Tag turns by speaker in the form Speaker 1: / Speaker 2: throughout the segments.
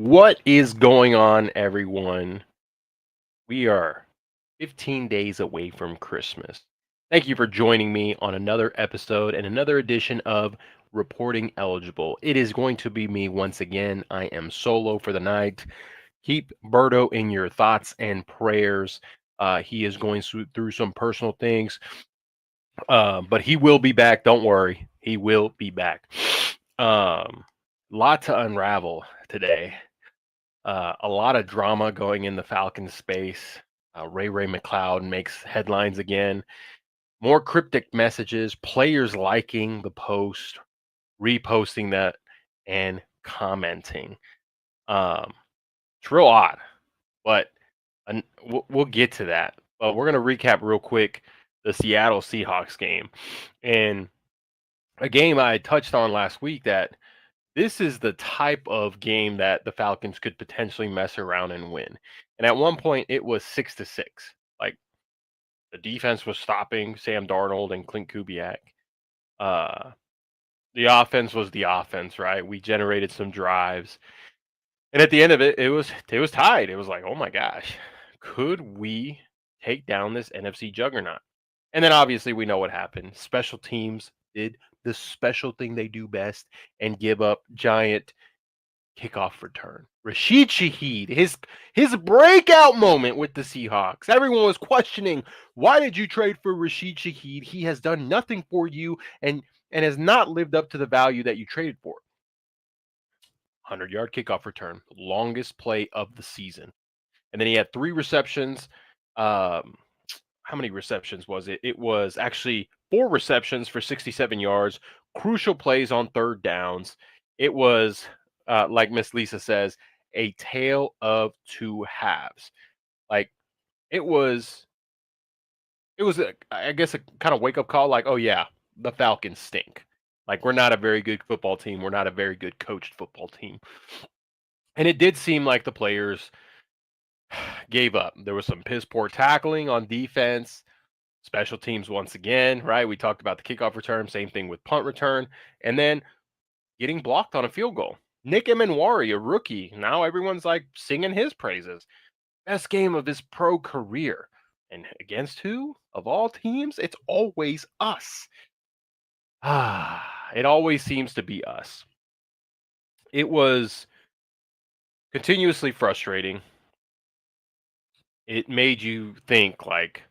Speaker 1: What is going on, everyone? We are 15 days away from Christmas. Thank you for joining me on another episode and another edition of Reporting Eligible. It is going to be me once again. I am solo for the night. Keep Berto in your thoughts and prayers. He is going through some personal things, but he will be back. Don't worry, he will be back. Lot to unravel today. A lot of drama going in the Falcons space. Ray McLeod makes headlines again. More cryptic messages, players liking the post, reposting that, and commenting. It's real odd, but we'll get to that. But we're going to recap real quick the Seattle Seahawks game. And a game I touched on last week that this is the type of game that the Falcons could potentially mess around and win. And at one point, it was 6-6. Like the defense was stopping Sam Darnold and Clint Kubiak. The offense was the offense, right? We generated some drives, and at the end of it, it was tied. It was like, oh my gosh, could we take down this NFC juggernaut? And then obviously we know what happened. Special teams did the special thing they do best and give up giant kickoff return. Rashid Shaheed, his breakout moment with the Seahawks. Everyone was questioning, why did you trade for Rashid Shaheed? He has done nothing for you and has not lived up to the value that you traded for. 100-yard kickoff return, longest play of the season. And then he had 3 receptions. How many receptions was it? It was actually 4 receptions for 67 yards, crucial plays on third downs. It was like Miss Lisa says, a tale of two halves. Like it was, I guess, a kind of wake up call. Like, oh yeah, the Falcons stink. Like we're not a very good football team. We're not a very good coached football team. And it did seem like the players gave up. There was some piss poor tackling on defense. Special teams once again, right? We talked about the kickoff return. Same thing with punt return, and then getting blocked on a field goal. Nick Emanwari, a rookie. Now everyone's like singing his praises. Best game of his pro career. And against who? Of all teams, it's always us. It always seems to be us. It was continuously frustrating. It made you think, like,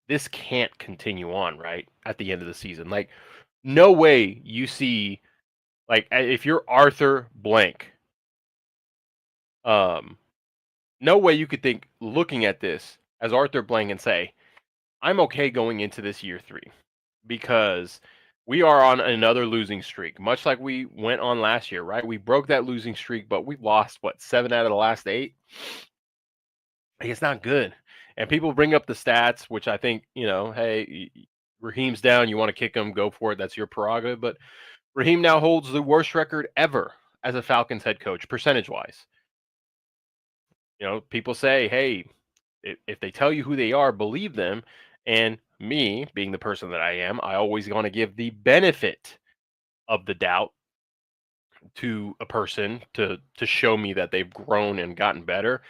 Speaker 1: this can't continue on, right? At the end of the season. Like, no way you see, like, if you're Arthur Blank, no way you could think, looking at this as Arthur Blank, and say, I'm okay going into this year 3 because we are on another losing streak, much like we went on last year, right? We broke that losing streak, but we lost, what, 7 out of the last 8? Like, it's not good. And people bring up the stats, which I think, hey, Raheem's down. You want to kick him, go for it. That's your prerogative. But Raheem now holds the worst record ever as a Falcons head coach, percentage-wise. People say, hey, if they tell you who they are, believe them. And me, being the person that I am, I always want to give the benefit of the doubt to a person to show me that they've grown and gotten better.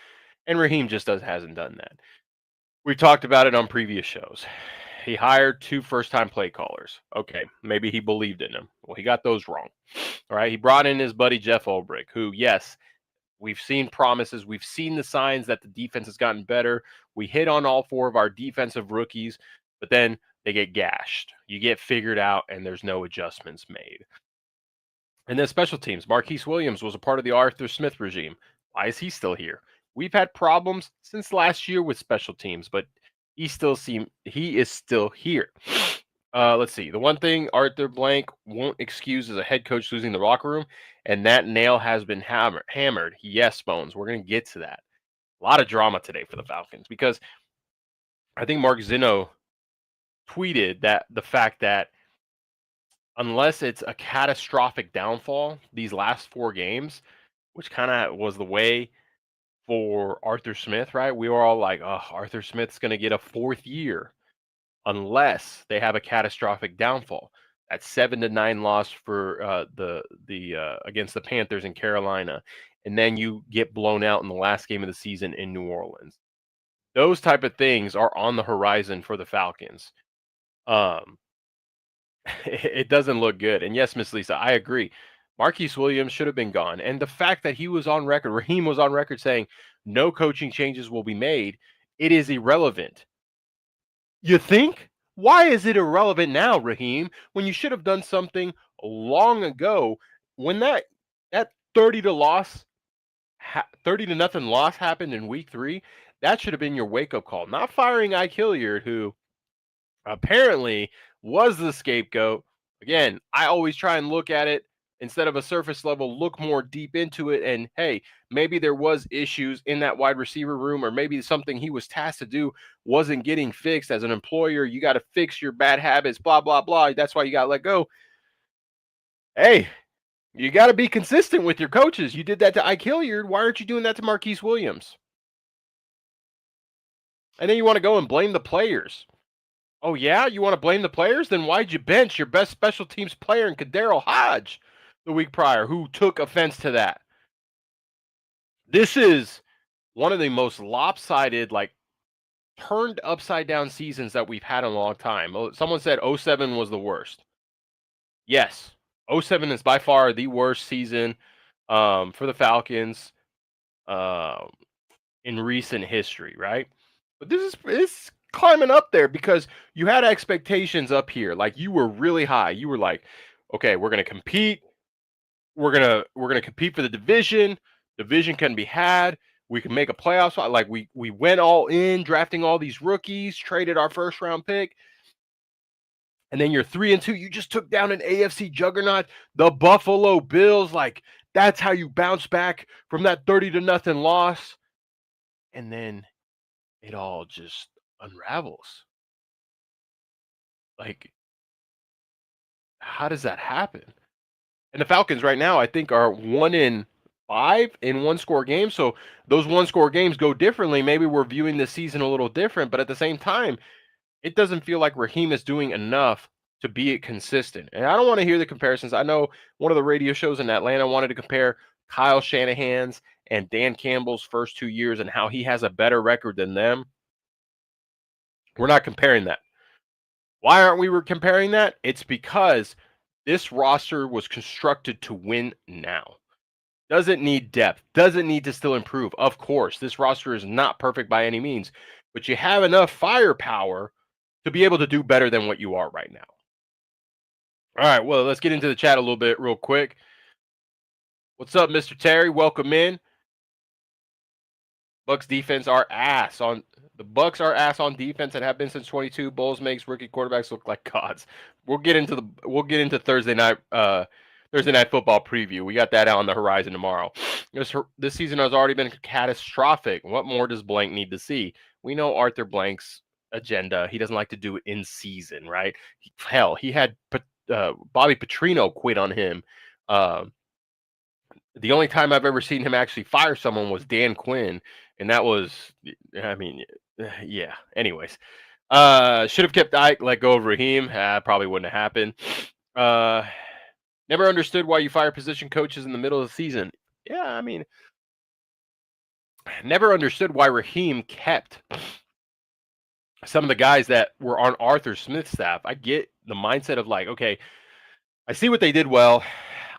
Speaker 1: And Raheem just hasn't done that. We talked about it on previous shows. He hired 2 first-time play callers. Okay, maybe he believed in them. Well, he got those wrong. All right, he brought in his buddy Jeff Ulbrich, who, yes, we've seen promises. We've seen the signs that the defense has gotten better. We hit on all 4 of our defensive rookies, but then they get gashed. You get figured out, and there's no adjustments made. And then special teams. Marquise Williams was a part of the Arthur Smith regime. Why is he still here? We've had problems since last year with special teams, but he is still here. Let's see. The one thing Arthur Blank won't excuse is a head coach losing the locker room, and that nail has been hammered. Yes, Bones. We're going to get to that. A lot of drama today for the Falcons because I think Mark Zinno tweeted that the fact that unless it's a catastrophic downfall, these last 4 games, which kind of was the way for Arthur Smith, right? We were all like, oh, Arthur Smith's going to get a 4th year unless they have a catastrophic downfall. That 7-9 loss for the against the Panthers in Carolina, and then you get blown out in the last game of the season in New Orleans. Those type of things are on the horizon for the Falcons. Um, it doesn't look good. And yes, Miss Lisa, I agree. Marquise Williams should have been gone. And the fact that he was on record, Raheem was on record saying no coaching changes will be made, it is irrelevant. You think? Why is it irrelevant now, Raheem, when you should have done something long ago when that 30 to nothing loss happened in week 3? That should have been your wake-up call. Not firing Ike Hilliard, who apparently was the scapegoat. Again, I always try and look at it instead of a surface level, look more deep into it. And hey, maybe there was issues in that wide receiver room, or maybe something he was tasked to do wasn't getting fixed. As an employer, you got to fix your bad habits, blah, blah, blah. That's why you got to let go. Hey, you got to be consistent with your coaches. You did that to Ike Hilliard. Why aren't you doing that to Marquise Williams? And then you want to go and blame the players. Oh, yeah? You want to blame the players? Then why'd you bench your best special teams player in Kadero Hodge the week prior, who took offense to that? This is one of the most lopsided, like, turned upside down seasons that we've had in a long time. Someone said 07 was the worst. Yes, 07 is by far the worst season for the Falcons in recent history, right? But it's climbing up there because you had expectations up here. Like, you were really high. You were like, okay, we're gonna compete. We're gonna compete for the division. Division can be had. We can make a playoff spot. Like, we went all in, drafting all these rookies, traded our first round pick. And then you're 3-2. You just took down an AFC juggernaut, the Buffalo Bills. Like, that's how you bounce back from that 30 to nothing loss. And then it all just unravels. Like, how does that happen? And the Falcons right now, I think, are 1-5 in one-score games. So those one-score games go differently. Maybe we're viewing the season a little different, but at the same time, it doesn't feel like Raheem is doing enough to be consistent. And I don't want to hear the comparisons. I know one of the radio shows in Atlanta wanted to compare Kyle Shanahan's and Dan Campbell's first 2 years and how he has a better record than them. We're not comparing that. Why aren't we comparing that? It's because this roster was constructed to win now. Doesn't need depth. Doesn't need to still improve. Of course, this roster is not perfect by any means, but you have enough firepower to be able to do better than what you are right now. All right, well, let's get into the chat a little bit real quick. What's up, Mr. Terry? Welcome in. Bucs defense are ass on the Bucs are ass on defense and have been since 22. Bulls makes rookie quarterbacks look like gods. We'll get into Thursday night football preview. We got that out on the horizon tomorrow. This season has already been catastrophic. What more does Blank need to see? We know Arthur Blank's agenda. He doesn't like to do it in season, right? Hell, he had Bobby Petrino quit on him. The only time I've ever seen him actually fire someone was Dan Quinn, and that was, I mean, yeah. Anyways, should have kept Ike, let go of Raheem. Probably wouldn't have happened. Never understood why you fire position coaches in the middle of the season. Yeah, I mean, never understood why Raheem kept some of the guys that were on Arthur Smith's staff. I get the mindset of like, okay, I see what they did well.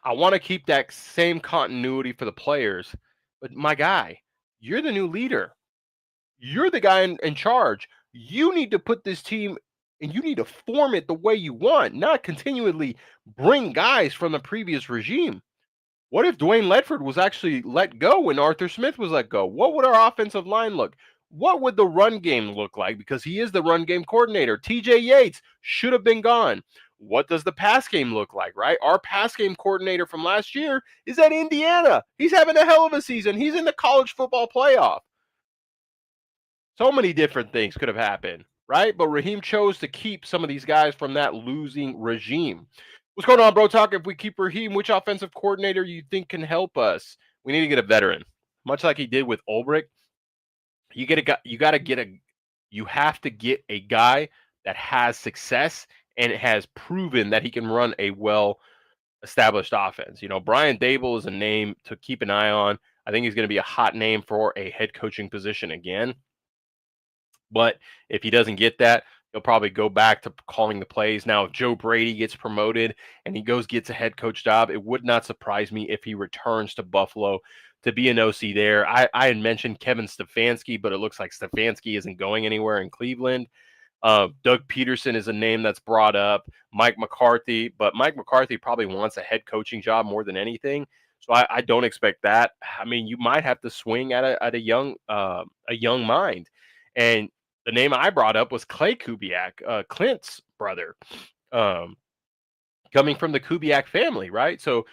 Speaker 1: I want to keep that same continuity for the players. But my guy, you're the new leader. You're the guy in charge. You need to put this team and you need to form it the way you want, not continually bring guys from the previous regime. What if Dwayne Ledford was actually let go when Arthur Smith was let go? What would our offensive line look? What would the run game look like? Because he is the run game coordinator. TJ Yates should have been gone. What does the pass game look like, right? Our pass game coordinator from last year is at Indiana. He's having a hell of a season. He's in the college football playoff. So many different things could have happened, right? But Raheem chose to keep some of these guys from that losing regime. What's going on, Bro Talk? If we keep Raheem, which offensive coordinator you think can help us? We need to get a veteran, much like he did with Ulbrich. You have to get a guy that has success and has proven that he can run a well-established offense. You know, Brian Dable is a name to keep an eye on. I think he's going to be a hot name for a head coaching position again. But if he doesn't get that, he'll probably go back to calling the plays. Now, if Joe Brady gets promoted and he gets a head coach job, it would not surprise me if he returns to Buffalo to be an OC there. I had mentioned Kevin Stefanski, but it looks like Stefanski isn't going anywhere in Cleveland. Doug Peterson is a name that's brought up. Mike McCarthy, but Mike McCarthy probably wants a head coaching job more than anything. So I don't expect that. I mean, you might have to swing at a young mind, and the name I brought up was Clay Kubiak, Clint's brother, um, coming from the Kubiak family, right? So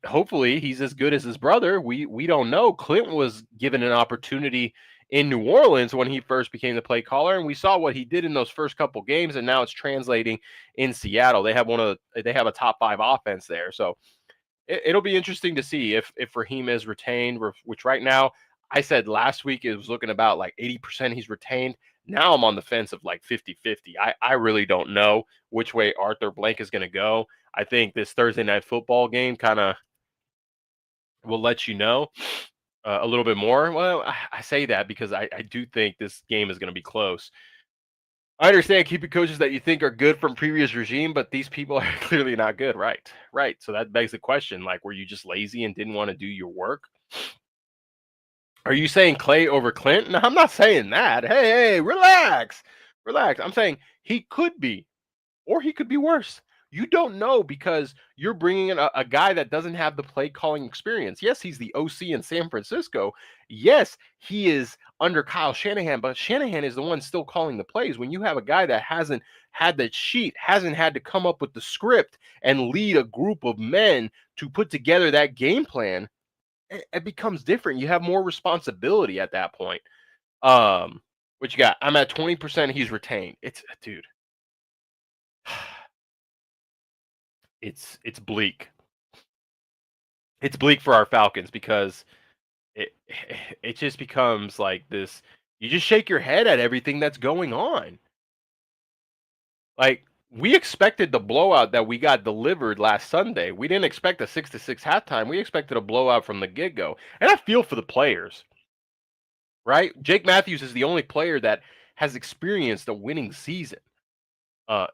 Speaker 1: hopefully he's as good as his brother. We don't know. Clint was given an opportunity in New Orleans when he first became the play caller, and we saw what he did in those first couple games, and now it's translating in Seattle. They have a top 5 offense there, so it'll be interesting to see if Raheem is retained. Which right now, I said last week it was looking about like 80% he's retained. Now I'm on the fence of like 50-50. I really don't know which way Arthur Blank is going to go. I think this Thursday night football game kind of will let you know a little bit more. Well, I say that because I do think this game is going to be close. I understand keeping coaches that you think are good from previous regime, but these people are clearly not good, right? Right. So that begs the question: like, were you just lazy and didn't want to do your work? Are you saying Clay over Clint? No, I'm not saying that. Hey, relax, relax. I'm saying he could be, or he could be worse. You don't know because you're bringing in a guy that doesn't have the play calling experience. Yes, he's the OC in San Francisco. Yes, he is under Kyle Shanahan, but Shanahan is the one still calling the plays. When you have a guy that hasn't had the sheet, hasn't had to come up with the script and lead a group of men to put together that game plan, it becomes different. You have more responsibility at that point. What you got? I'm at 20%. He's retained. It's dude. It's bleak. It's bleak for our Falcons because it it just becomes like this. You just shake your head at everything that's going on. Like we expected the blowout that we got delivered last Sunday. We didn't expect a 6-6 halftime. We expected a blowout from the get go. And I feel for the players, right? Jake Matthews is the only player that has experienced a winning season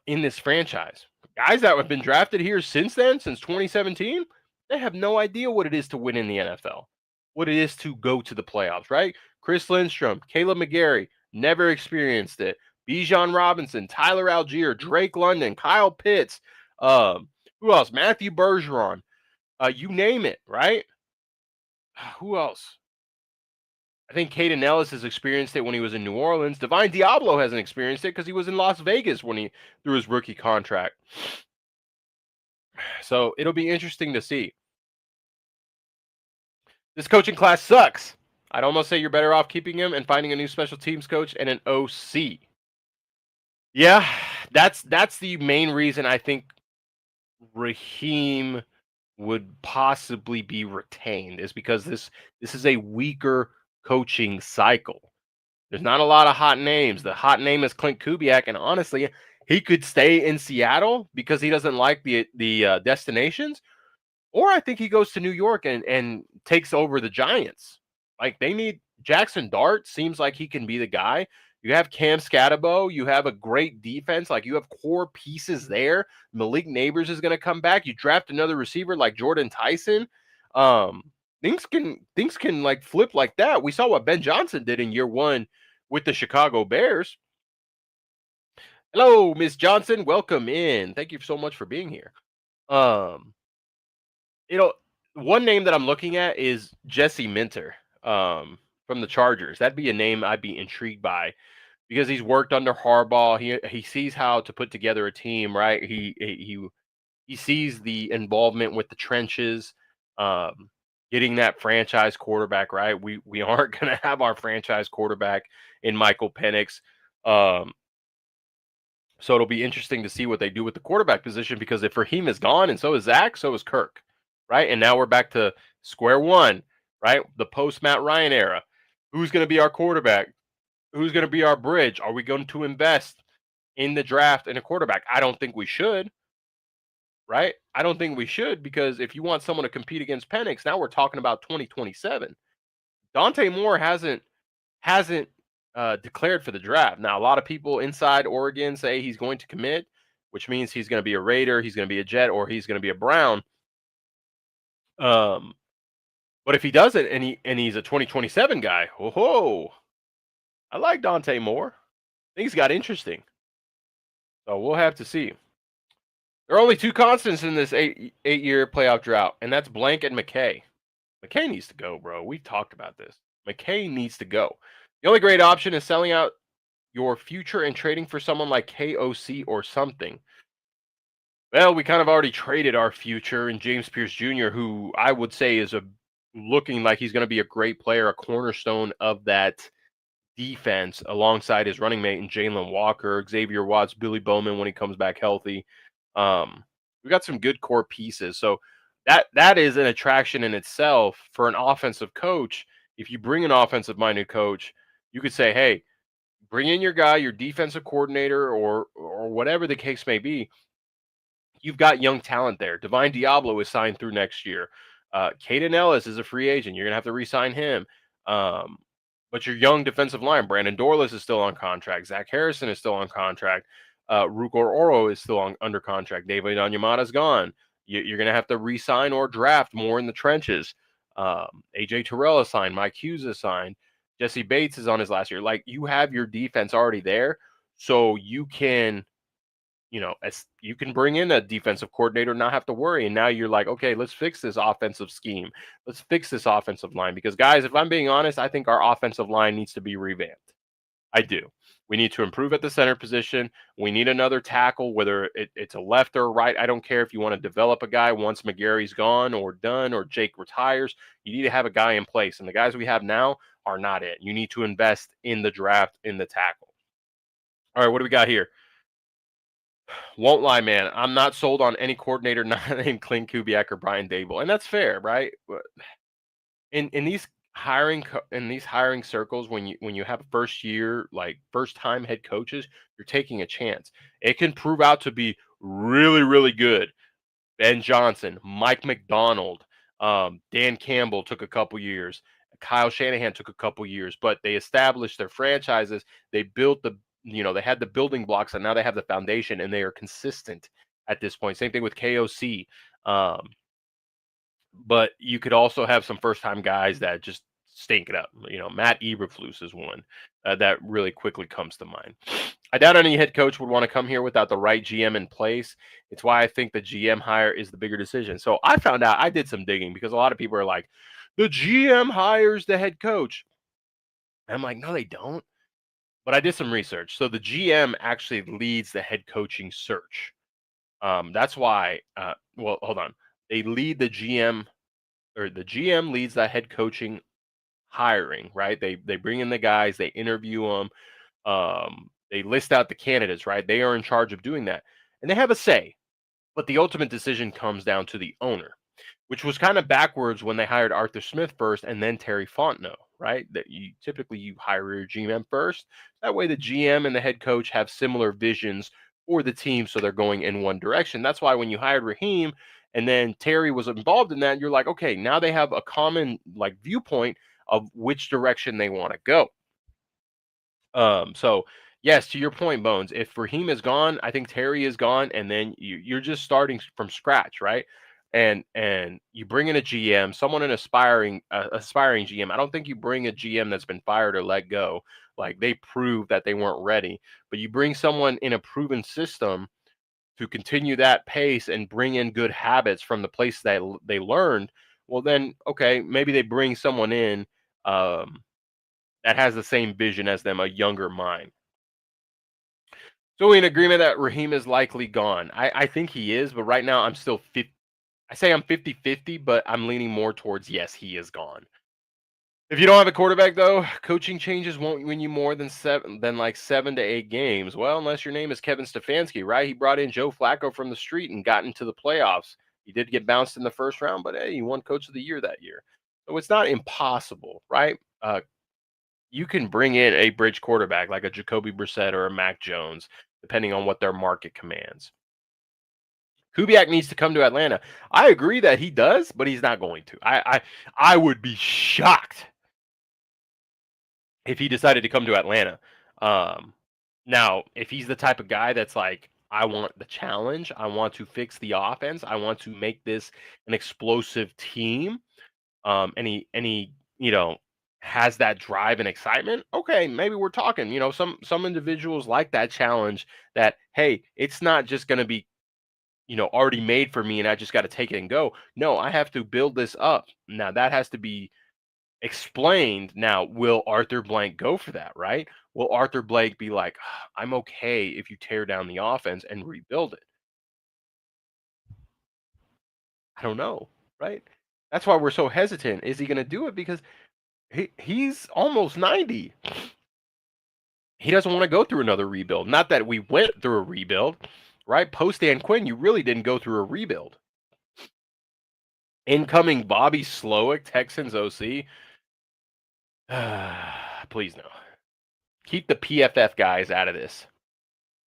Speaker 1: in this franchise. Guys that have been drafted here since then, since 2017, they have no idea what it is to win in the NFL, what it is to go to the playoffs, right? Chris Lindstrom, Caleb McGarry, never experienced it. Bijan Robinson, Tyler Algier, Drake London, Kyle Pitts, who else? Matthew Bergeron, you name it, right? Who else? I think Caden Ellis has experienced it when he was in New Orleans. Divine Diablo hasn't experienced it because he was in Las Vegas when he threw his rookie contract. So it'll be interesting to see. This coaching class sucks. I'd almost say you're better off keeping him and finding a new special teams coach and an OC. Yeah, that's the main reason I think Raheem would possibly be retained is because this is a weaker coaching cycle. There's not a lot of hot names. The hot name is Clint Kubiak, and honestly, he could stay in Seattle because he doesn't like the destinations, or I think he goes to New York and takes over the Giants. Like they need Jackson Dart. Seems like he can be the guy. You have Cam Scatabo. You have a great defense. Like you have core pieces there. Malik Neighbors is going to come back. You draft another receiver like Jordan Tyson. Um, things can like flip like that. We saw what Ben Johnson did in year one with the Chicago Bears. Hello, Miss Johnson. Welcome in. Thank you so much for being here. Um, you know, one name that I'm looking at is Jesse Minter from the Chargers. That'd be a name I'd be intrigued by because he's worked under Harbaugh. He sees how to put together a team, right? He sees the involvement with the trenches, getting that franchise quarterback, right? We aren't going to have our franchise quarterback in Michael Penix. So it'll be interesting to see what they do with the quarterback position because if Raheem is gone and so is Zach, so is Kirk, right? And now we're back to square one, right? The post Matt Ryan era. Who's going to be our quarterback? Who's going to be our bridge? Are we going to invest in the draft in a quarterback? I don't think we should. right? I don't think we should because if you want someone to compete against Penix, now we're talking about 2027. Dante Moore hasn't declared for the draft. Now, a lot of people inside Oregon say he's going to commit, which means he's going to be a Raider, he's going to be a Jet, or he's going to be a Brown. Um, but if he doesn't, and he's a 2027 guy, oh, I like Dante Moore. Things got interesting, so we'll have to see. There are only two constants in this eight-year playoff drought, and that's Blank and McKay. McKay needs to go, bro. We've talked about this. McKay needs to go. The only great option is selling out your future and trading for someone like KOC or something. Well, we kind of already traded our future in James Pierce Jr., who I would say is looking like he's going to be a great player, a cornerstone of that defense alongside his running mate and Jalen Walker, Xavier Watts, Billy Bowman when he comes back healthy. We got some good core pieces. So that is an attraction in itself for an offensive coach. If you bring an offensive minded coach, you could say, hey, bring in your guy, your defensive coordinator, or whatever the case may be. You've got young talent there. Divine Diablo is signed through next year. Caden Ellis is a free agent. You're gonna have to re-sign him. Um, but your young defensive line, Brandon Dorless is still on contract. Zach Harrison is still on contract. Rukor Oro is still under contract. David Onyemata is gone. You're gonna have to re-sign or draft more in the trenches. AJ Terrell is signed. Mike Hughes is signed. Jesse Bates is on his last year. Like you have your defense already there, so you can as you can bring in a defensive coordinator, not have to worry. And now you're like, okay, let's fix this offensive scheme. Let's fix this offensive line. Because, guys, if I'm being honest, I think our offensive line needs to be revamped. I do. We need to improve at the center position. We need another tackle, whether it's a left or a right. I don't care if you want to develop a guy once McGarry's gone or done or Jake retires. You need to have a guy in place. And the guys we have now are not it. You need to invest in the draft, in the tackle. All right, what do we got here? Won't lie, man. I'm not sold on any coordinator not named Clint Kubiak or Brian Dable, and that's fair, right? But in these hiring circles, when you have first year first time head coaches, you're taking a chance. It can prove out to be really really good. Ben Johnson, Mike McDonald, Dan Campbell took a couple years. Kyle Shanahan took a couple years, but they established their franchises. They built they had the building blocks, and now they have the foundation, and they are consistent at this point. Same thing with KOC. Um, but you could also have some first time guys that just stink it up. Matt Eberflus is one that really quickly comes to mind. I doubt any head coach would want to come here without the right GM in place. It's why I think the GM hire is the bigger decision. So I found out, I did some digging because a lot of people are like, the GM hires the head coach. And I'm like, no, they don't. But I did some research. So the GM actually leads the head coaching search. That's why, well, hold on. They lead the GM, or the GM leads that head coaching hiring, right? They bring in the guys, they interview them, they list out the candidates, right? They are in charge of doing that, and they have a say. But the ultimate decision comes down to the owner, which was kind of backwards when they hired Arthur Smith first and then Terry Fontenot, right? That you typically hire your GM first. That way, the GM and the head coach have similar visions for the team, so they're going in one direction. That's why when you hired Raheem and then Terry was involved in that, you're like, okay, now they have a common viewpoint of which direction they want to go. So yes, to your point, Bones, if Raheem is gone, I think Terry is gone, and then you're just starting from scratch, right? And you bring in a GM, someone an aspiring GM. I don't think you bring a GM that's been fired or let go. Like they proved that they weren't ready, but you bring someone in a proven system to continue that pace and bring in good habits from the place that they learned. Well, then okay, maybe they bring someone in um, that has the same vision as them, a younger mind. So we in agreement that Raheem is likely gone. I think he is, but right now I'm still 50. I say I'm 50-50, but I'm leaning more towards yes, he is gone. If you don't have a quarterback though, coaching changes won't win you more than 7 to 8 games. Well, unless your name is Kevin Stefanski, right? He brought in Joe Flacco from the street and got into the playoffs. He did get bounced in the first round, but hey, he won Coach of the Year that year. So it's not impossible, right? You can bring in a bridge quarterback like a Jacoby Brissett or a Mac Jones, depending on what their market commands. Kubiak needs to come to Atlanta. I agree that he does, but he's not going to. I would be shocked if he decided to come to Atlanta. Um, Now, if he's the type of guy that's like, I want the challenge, I want to fix the offense, I want to make this an explosive team, and he has that drive and excitement. Okay, maybe we're talking. Some individuals like that challenge. That hey, it's not just going to be already made for me, and I just got to take it and go. No, I have to build this up. Now that has to be explained. Now, will Arthur Blank go for that, right? Will Arthur Blank be like, I'm okay if you tear down the offense and rebuild it? I don't know, right? That's why we're so hesitant. Is he going to do it? Because he's almost 90. He doesn't want to go through another rebuild. Not that we went through a rebuild, right? Post Dan Quinn, you really didn't go through a rebuild. Incoming Bobby Slowick, Texans OC. Please no. Keep the PFF guys out of this.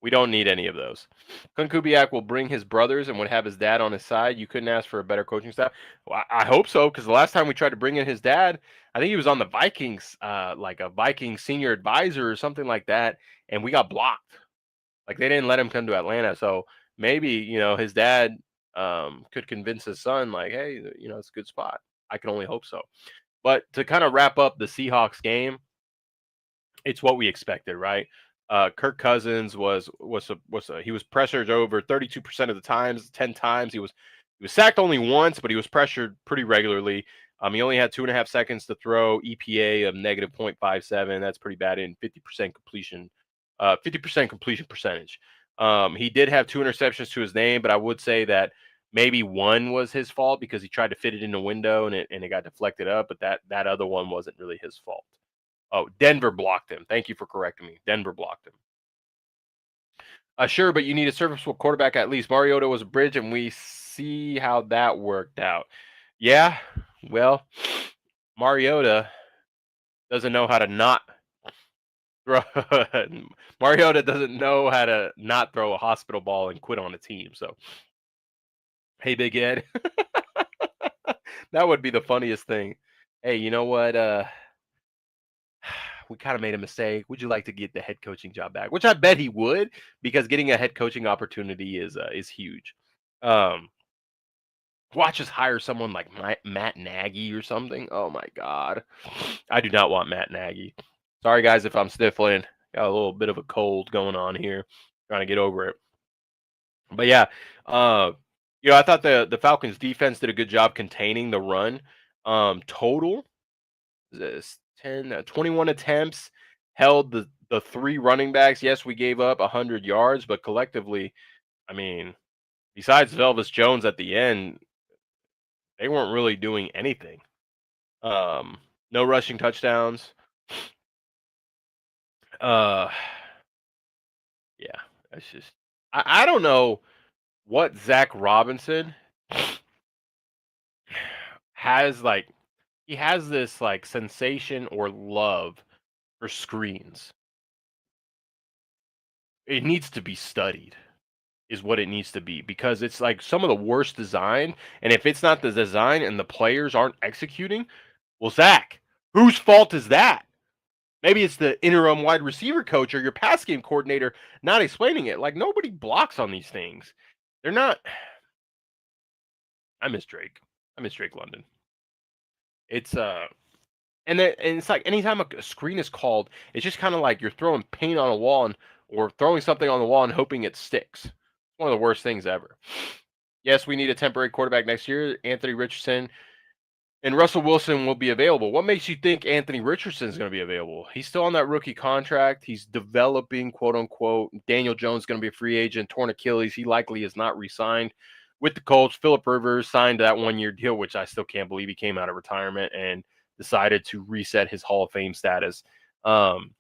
Speaker 1: We don't need any of those. Kubiak will bring his brothers and would have his dad on his side. You couldn't ask for a better coaching staff. Well, I hope so, because the last time we tried to bring in his dad, I think he was on the Vikings, like a Viking senior advisor or something like that, and we got blocked. Like they didn't let him come to Atlanta. So maybe his dad could convince his son, like, hey, it's a good spot. I can only hope so. But to kind of wrap up the Seahawks game, it's what we expected, right? Kirk Cousins he was pressured over 32% of the times, 10 times. He was sacked only once, but he was pressured pretty regularly. He only had 2.5 seconds to throw, EPA of negative 0.57. That's pretty bad in 50% completion, 50% completion percentage. He did have 2 interceptions to his name, but I would say that maybe one was his fault because he tried to fit it in the window and it got deflected up, but that other one wasn't really his fault. Oh, Denver blocked him. Thank you for correcting me. Denver blocked him. Sure, but you need a serviceable quarterback at least. Mariota was a bridge, and we see how that worked out. Yeah, well, Mariota doesn't know how to not throw. Mariota doesn't know how to not throw a hospital ball and quit on a team. So, hey, Big Ed, that would be the funniest thing. Hey, you know what? We kind of made a mistake. Would you like to get the head coaching job back? Which I bet he would, because getting a head coaching opportunity is huge. Um, Watch us hire someone like Matt Nagy or something. Oh my God, I do not want Matt Nagy. Sorry guys if I'm sniffling. Got a little bit of a cold going on here. Trying to get over it. But yeah, uh, I thought the Falcons defense did a good job containing the run. Total this 10 21 attempts, held the three running backs. Yes, we gave up 100 yards, but collectively, I mean, besides Velvis Jones at the end, they weren't really doing anything. No rushing touchdowns. uh yeah, that's just, I don't know what Zach Robinson has, like, he has this like sensation or love for screens. It needs to be studied, is what it needs to be, because it's like some of the worst design. And if it's not the design and the players aren't executing, well, Zach, whose fault is that? Maybe it's the interim wide receiver coach or your pass game coordinator not explaining it. Like, nobody blocks on these things. They're not. I miss Drake. I miss Drake London. It's and it's like anytime a screen is called, it's just kind of like you're throwing paint on a wall or throwing something on the wall and hoping it sticks. It's one of the worst things ever. Yes, we need a temporary quarterback next year. Anthony Richardson and Russell Wilson will be available. What makes you think Anthony Richardson is going to be available? He's still on that rookie contract. He's developing, quote unquote. Daniel Jones is going to be a free agent, torn Achilles. He likely is not re-signed with the Colts. Philip Rivers signed that 1-year deal, which I still can't believe he came out of retirement and decided to reset his Hall of Fame status. And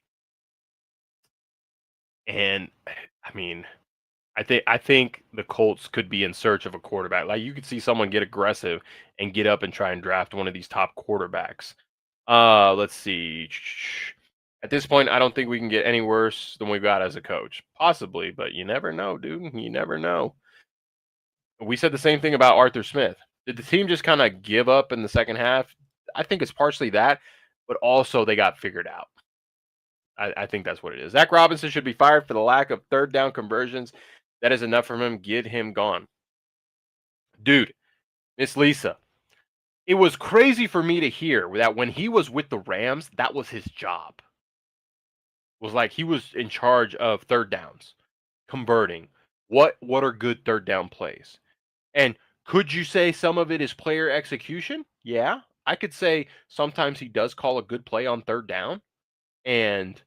Speaker 1: I mean, I think the Colts could be in search of a quarterback. Like, you could see someone get aggressive and get up and try and draft one of these top quarterbacks. Let's see. At this point, I don't think we can get any worse than we've got as a coach. Possibly, but you never know, dude. You never know. We said the same thing about Arthur Smith. Did the team just kind of give up in the second half? I think it's partially that, but also they got figured out. I think that's what it is. Zach Robinson should be fired for the lack of third down conversions. That is enough from him. Get him gone. Dude, Miss Lisa, it was crazy for me to hear that when he was with the Rams, that was his job. It was like he was in charge of third downs, converting. What are good third down plays? And could you say some of it is player execution? Yeah. I could say sometimes he does call a good play on third down and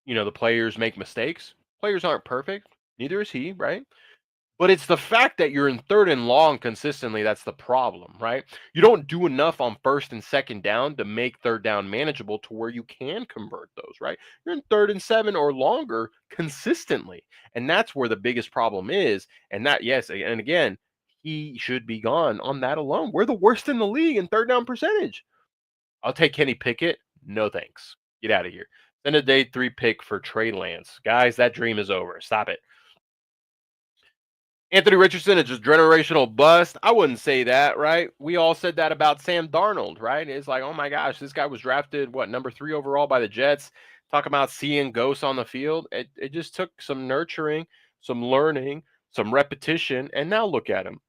Speaker 1: the players make mistakes. Players aren't perfect. Neither is he, right? But it's the fact that you're in third and long consistently that's the problem, right? You don't do enough on first and second down to make third down manageable to where you can convert those, right? You're in third and 7 or longer consistently. And that's where the biggest problem is. And that, yes, and again, he should be gone on that alone. We're the worst in the league in third down percentage. I'll take Kenny Pickett. No thanks. Get out of here. Send a day 3 pick for Trey Lance. Guys, that dream is over. Stop it. Anthony Richardson is just generational bust. I wouldn't say that, right? We all said that about Sam Darnold, right? It's like, oh my gosh, this guy was drafted, number 3 overall by the Jets. Talk about seeing ghosts on the field. It just took some nurturing, some learning, some repetition, and now look at him.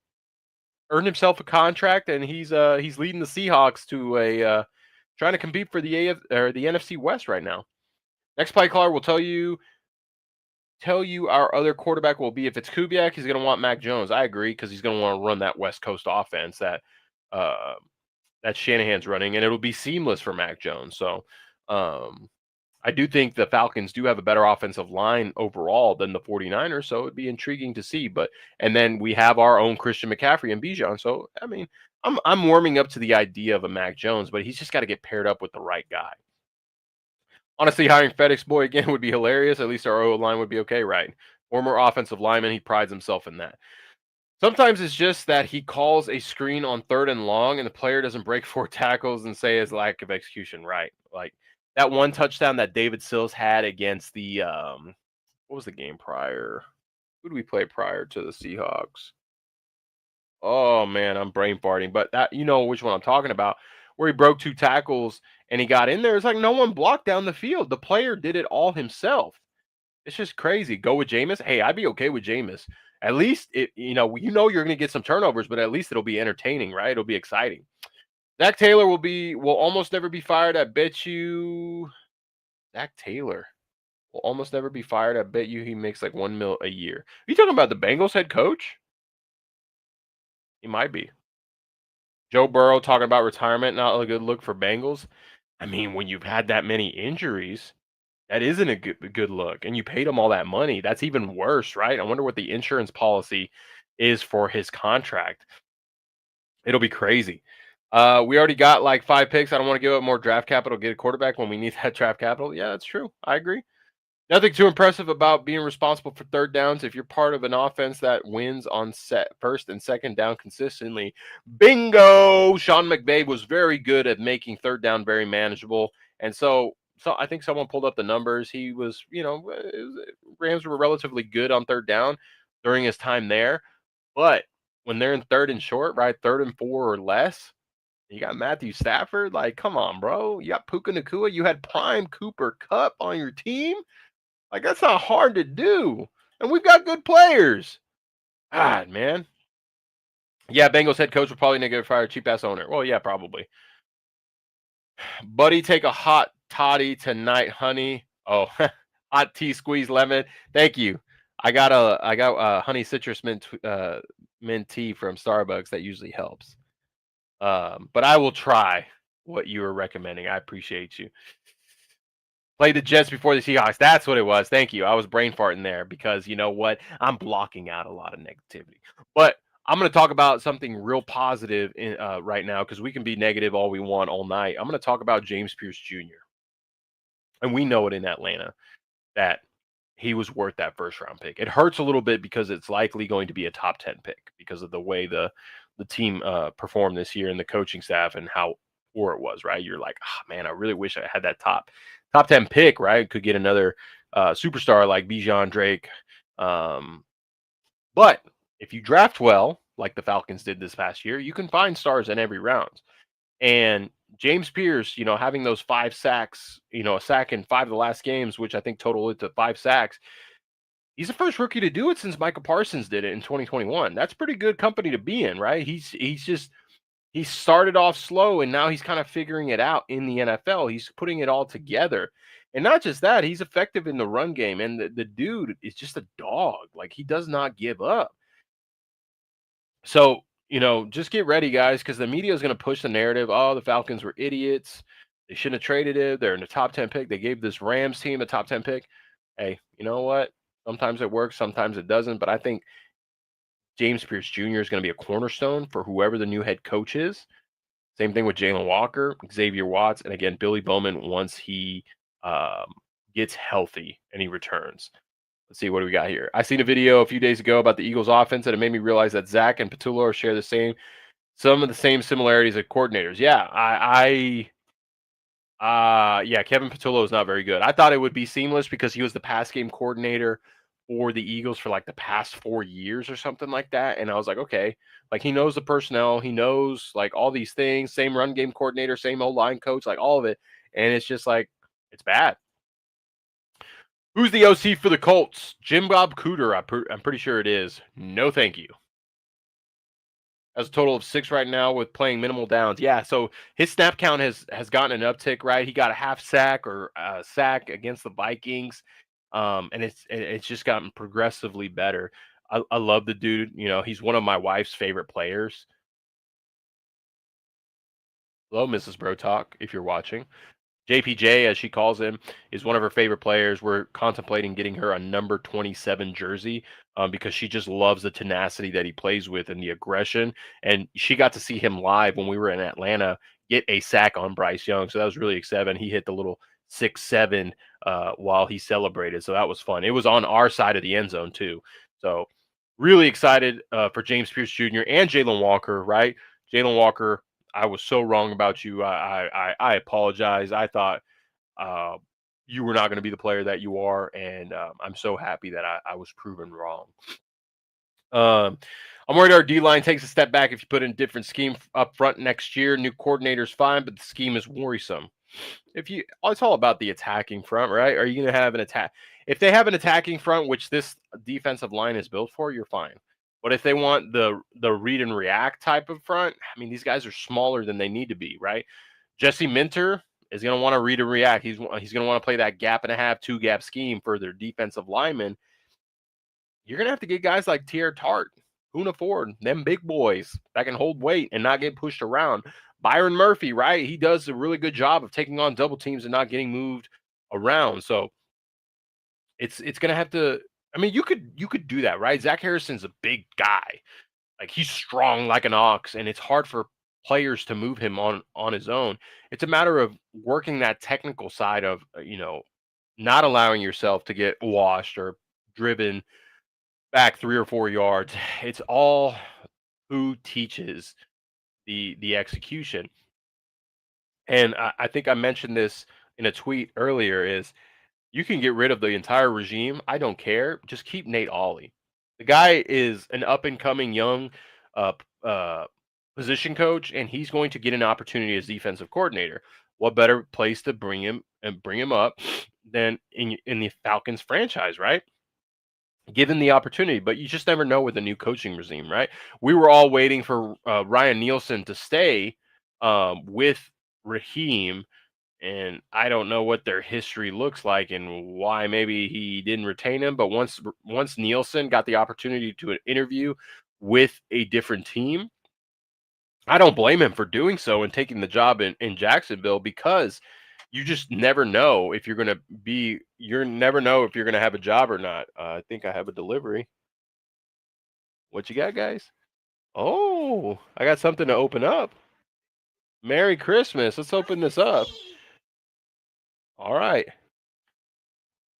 Speaker 1: Earned himself a contract, and he's leading the Seahawks to a trying to compete for the the NFC West right now. Next play caller will tell you our other quarterback will be if it's Kubiak, he's going to want Mac Jones. I agree because he's going to want to run that West Coast offense uh, that Shanahan's running, and it'll be seamless for Mac Jones. So I do think the Falcons do have a better offensive line overall than the 49ers, so it'd be intriguing to see. And then we have our own Christian McCaffrey and Bijan. So I mean, I'm warming up to the idea of a Mac Jones, but he's just got to get paired up with the right guy. Honestly, hiring FedEx Boy again would be hilarious. At least our O line would be okay, right? Former offensive lineman, he prides himself in that. Sometimes it's just that he calls a screen on third and long, and the player doesn't break 4 tackles and say his lack of execution right. Like that one touchdown that David Sills had against the what was the game prior? Who did we play prior to the Seahawks? Oh man, I'm brain farting, but that which one I'm talking about, where he broke 2 tackles and he got in there. It's like no one blocked down the field. The player did it all himself. It's just crazy. Go with Jameis. Hey, I'd be okay with Jameis. At least you're going to get some turnovers, but at least it'll be entertaining, right? It'll be exciting. Zach Taylor will almost never be fired. I bet you. Zach Taylor will almost never be fired. I bet you he makes like $1 million a year. Are you talking about the Bengals head coach? He might be. Joe Burrow talking about retirement, not a good look for Bengals. I mean, when you've had that many injuries, that isn't a good look, and you paid him all that money. That's even worse, right? I wonder what the insurance policy is for his contract. It'll be crazy. We already got like 5 picks. I don't want to give up more draft capital, get a quarterback when we need that draft capital. Yeah, that's true. I agree. Nothing too impressive about being responsible for third downs if you're part of an offense that wins on first and second down consistently. Bingo! Sean McVay was very good at making third down very manageable. And so I think someone pulled up the numbers. He was, Rams were relatively good on third down during his time there. But when they're in third and short, right, 3rd and 4 or less, you got Matthew Stafford. Like, come on, bro. You got Puka Nacua. You had prime Cooper Kupp on your team. Like, that's not hard to do. And we've got good players. God, man. Yeah, Bengals head coach will probably need to fire a cheap-ass owner. Well, yeah, probably. Buddy, take a hot toddy tonight, honey. Oh, hot tea, squeeze lemon. Thank you. I got a honey citrus mint tea from Starbucks that usually helps. But I will try what you were recommending. I appreciate you. Play the Jets before the Seahawks. That's what it was. Thank you. I was brain farting there because you know what? I'm blocking out a lot of negativity. But I'm going to talk about something real positive right now because we can be negative all we want all night. I'm going to talk about James Pierce Jr. And we know it in Atlanta that he was worth that first round pick. It hurts a little bit because it's likely going to be a top 10 pick because of the way the team performed this year and the coaching staff and how poor it was, right? You're like, oh, man, I really wish I had that top 10 pick, right? Could get another superstar like Bijan Drake. But If you draft well, like the Falcons did this past year, you can find stars in every round. And James Pierce, having those 5 sacks, a sack in 5 of the last games, which I think total it to 5 sacks. He's the first rookie to do it since Micah Parsons did it in 2021. That's pretty good company to be in, right? He started off slow and now he's kind of figuring it out in the NFL. He's putting it all together. And not just that, he's effective in the run game. And the dude is just a dog. Like, he does not give up. So, just get ready, guys, because the media is going to push the narrative. Oh, the Falcons were idiots. They shouldn't have traded it. They're in the top 10 pick. They gave this Rams team a top 10 pick. Hey, you know what? Sometimes it works, sometimes it doesn't. But I think James Pierce Jr. is going to be a cornerstone for whoever the new head coach is. Same thing with Jalen Walker, Xavier Watts, and again, Billy Bowman once he gets healthy and he returns. Let's see, what do we got here? I seen a video a few days ago about the Eagles offense, and it made me realize that Zach and Patullo share some of the same similarities as coordinators. Yeah, yeah, Kevin Patullo is not very good. I thought it would be seamless because he was the pass game coordinator for the Eagles for like the past 4 years or something like that. And I was like, okay, like he knows the personnel, he knows like all these things, same run game coordinator, same old line coach, like all of it. And it's just like, it's bad. Who's the OC for the Colts? Jim Bob Cooter, I'm pretty sure it is. No, thank you. Has a total of 6 right now with playing minimal downs. Yeah, so his snap count has gotten an uptick, right? He got a half sack or a sack against the Vikings, and it's just gotten progressively better. I love the dude. He's one of my wife's favorite players. Hello, Mrs. Brotalk, if you're watching. JPJ, as she calls him, is one of her favorite players. We're contemplating getting her a number 27 jersey because she just loves the tenacity that he plays with and the aggression. And she got to see him live when we were in Atlanta get a sack on Bryce Young. So that was really exciting. He hit the little 6-7 while he celebrated. So that was fun. It was on our side of the end zone, too. So really excited for James Pierce Jr. and Jalen Walker, right? Jalen Walker, I was so wrong about you. I apologize. I thought you were not going to be the player that you are, and I'm so happy that I was proven wrong. I'm worried our D line takes a step back if you put in a different scheme up front next year. New coordinator's fine, but the scheme is worrisome. It's all about the attacking front, right? Are you going to have an attack? If they have an attacking front, which this defensive line is built for, you're fine. But if they want the read and react type of front, I mean, these guys are smaller than they need to be, right? Jesse Minter is going to want to read and react. He's going to want to play that gap and a half, 2-gap scheme for their defensive linemen. You're going to have to get guys like Tier Tart, Huna Ford, them big boys that can hold weight and not get pushed around. Byron Murphy, right? He does a really good job of taking on double teams and not getting moved around. So it's going to have to. I mean, you could do that, right? Zach Harrison's a big guy. Like, he's strong like an ox, and it's hard for players to move him on his own. It's a matter of working that technical side of, not allowing yourself to get washed or driven back 3 or 4 yards. It's all who teaches the execution. And I think I mentioned this in a tweet earlier is you can get rid of the entire regime. I don't care. Just keep Nate Ollie. The guy is an up and coming young uh, position coach, and he's going to get an opportunity as defensive coordinator. What better place to bring him up than in the Falcons franchise, right? Given the opportunity, but you just never know with a new coaching regime, right? We were all waiting for Ryan Nielsen to stay with Raheem, and I don't know what their history looks like and why maybe he didn't retain him. But once Nielsen got the opportunity to interview with a different team, I don't blame him for doing so and taking the job in Jacksonville because you just never know if you're going to be, you never know if you're going to have a job or not. I think I have a delivery. What you got, guys? Oh, I got something to open up. Merry Christmas. Let's open this up. All right.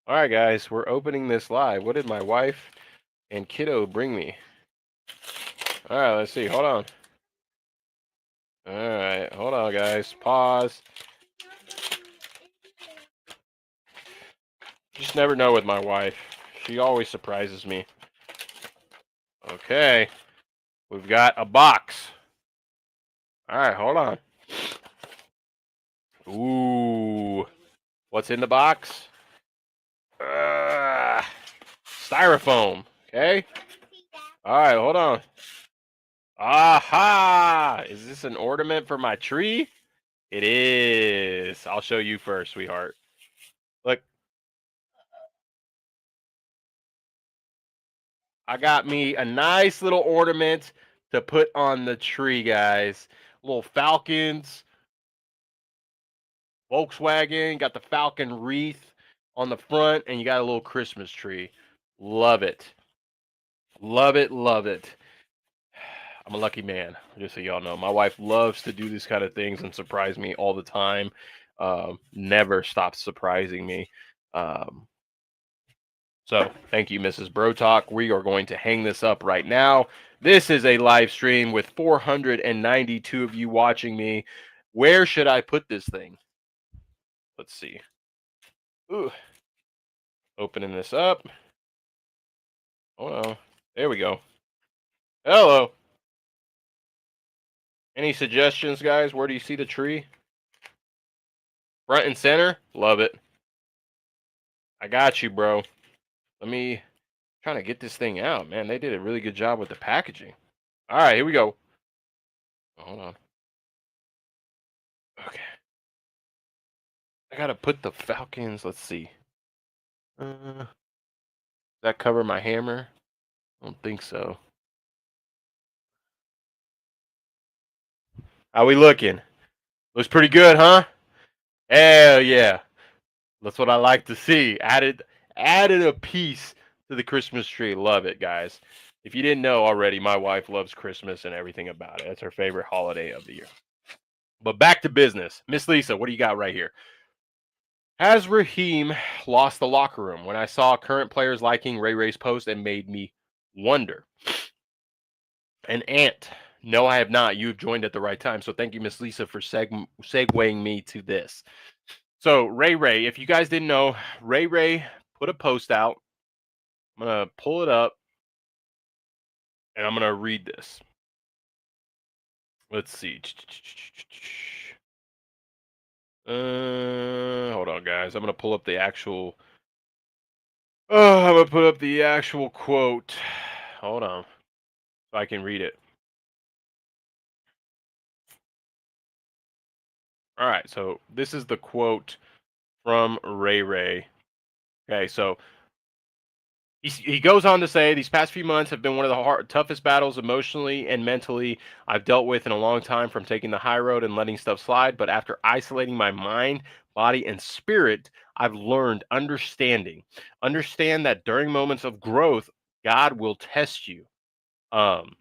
Speaker 1: All right, guys, we're opening this live. What did my wife and kiddo bring me? All right, let's see. Hold on. All right, hold on, guys. Pause. Just never know with my wife. She always surprises me. Okay. We've got a box. All right, hold on. Ooh. What's in the box? Styrofoam. Okay. All right, hold on. Aha! Is this an ornament for my tree? It is. I'll show you first, sweetheart. Look, I got me a nice little ornament to put on the tree, guys. Little Falcons, Volkswagen, got the Falcon wreath on the front, and you got a little Christmas tree. Love it. Love it, love it. I'm a lucky man, just so y'all know. My wife loves to do these kind of things and surprise me all the time. Never stops surprising me. Um, so thank you, Mrs. Brotalk. We are going to hang this up right now. This is a live stream with 492 of you watching me. Where should I put this thing? Let's see. Ooh. Opening this up. Oh no. There we go. Hello. Any suggestions, guys? Where do you see the tree? Front and center? Love it. I got you, bro. Let me trying to get this thing out, man. They did a really good job with the packaging. All right, here we go. Hold on. Okay. I gotta put the Falcons. Let's see. Does that cover my hammer? I don't think so. How we looking? Looks pretty good, huh? Hell yeah. That's what I like to see. Added a piece to the Christmas tree. Love it, guys. If you didn't know already, my wife loves Christmas and everything about it. It's her favorite holiday of the year. But back to business. Miss Lisa, what do you got right here? Has Raheem lost the locker room? When I saw current players liking Ray Ray's post, it made me wonder. An ant. No, I have not. You've joined at the right time. So thank you, Miss Lisa, for segueing me to this. So Ray, if you guys didn't know, Ray put a post out. I'm gonna pull it up and I'm gonna read this. Let's see. Hold on, guys. I'm gonna pull up the actual. Oh, I'm gonna put up the actual quote. Hold on, so I can read it. All right, so this is the quote from Ray. Okay, so he goes on to say, these past few months have been one of the toughest battles emotionally and mentally I've dealt with in a long time, from taking the high road and letting stuff slide. But after isolating my mind, body, and spirit, I've learned understand that during moments of growth, God will test you. Um,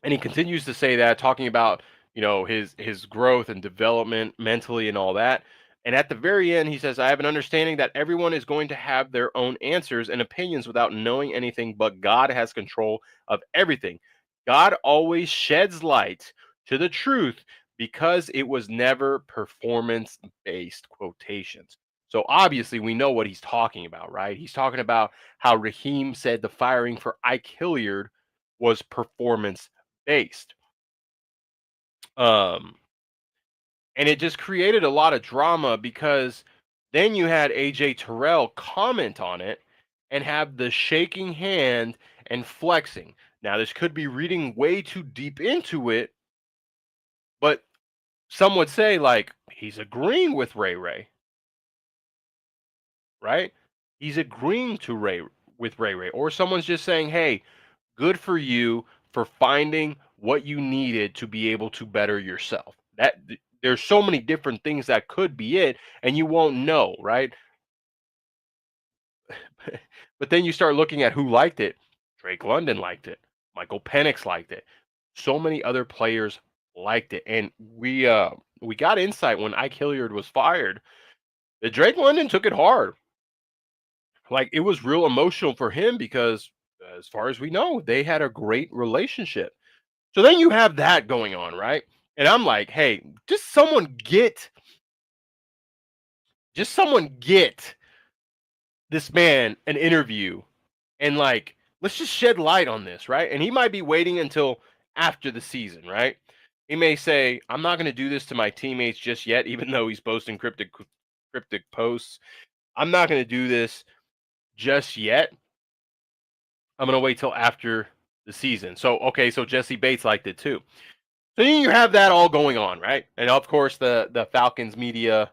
Speaker 1: and he continues to say that, talking about, his growth and development mentally and all that. And at the very end, he says, I have an understanding that everyone is going to have their own answers and opinions without knowing anything, but God has control of everything. God always sheds light to the truth because it was never performance based. Quotations. So obviously we know what he's talking about, right? He's talking about how Raheem said the firing for Ike Hilliard was performance based. Um, and it just created a lot of drama, because then you had AJ Terrell comment on it and have the shaking hand and flexing. Now, this could be reading way too deep into it, but some would say, like, he's agreeing with Ray, right? He's agreeing to Ray, or someone's just saying, hey, good for you for finding what you needed to be able to better yourself. There's so many different things that could be it, and you won't know, right? But then you start looking at who liked it. Drake London liked it. Michael Penix liked it. So many other players liked it, and we got insight when Ike Hilliard was fired that Drake London took it hard. Like, it was real emotional for him because, as far as we know, they had a great relationship. So then you have that going on, right? And I'm like, hey, just someone get this man an interview and, like, let's just shed light on this, right? And he might be waiting until after the season, right? He may say, I'm not going to do this to my teammates just yet, even though he's posting cryptic posts. I'm not going to do this just yet. I'm going to wait till after the season. So, okay, so Jesse Bates liked it too. So then you have that all going on, right? And of course, the Falcons media,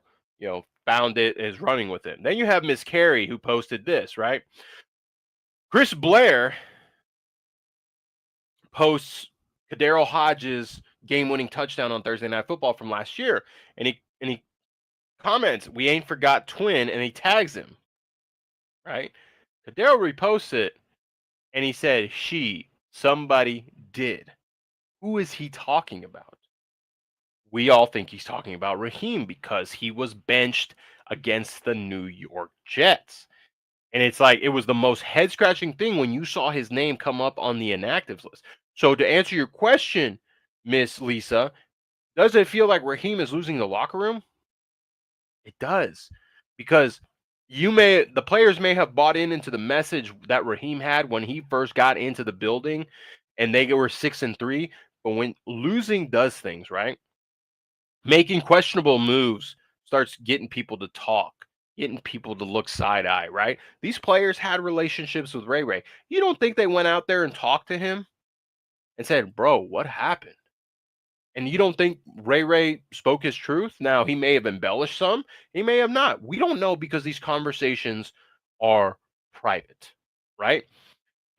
Speaker 1: found it, is running with it. Then you have Miss Carey who posted this, right? Chris Blair posts Kadero Hodges' game-winning touchdown on Thursday Night Football from last year, and he comments, "We ain't forgot twin," and he tags him, right? Kadero reposts it, and he said, somebody did. Who is he talking about? We all think he's talking about Raheem because he was benched against the New York Jets. And it's like it was the most head scratching thing when you saw his name come up on the inactives list. So to answer your question, Miss Lisa, does it feel like Raheem is losing the locker room? It does. Because the players may have bought into the message that Raheem had when he first got into the building and they were 6-3. But when losing does things, right? Making questionable moves starts getting people to talk, getting people to look side eye, right? These players had relationships with Ray Ray. You don't think they went out there and talked to him and said, "Bro, what happened?" And you don't think Ray spoke his truth? Now, he may have embellished some, he may have not. We don't know because these conversations are private, right?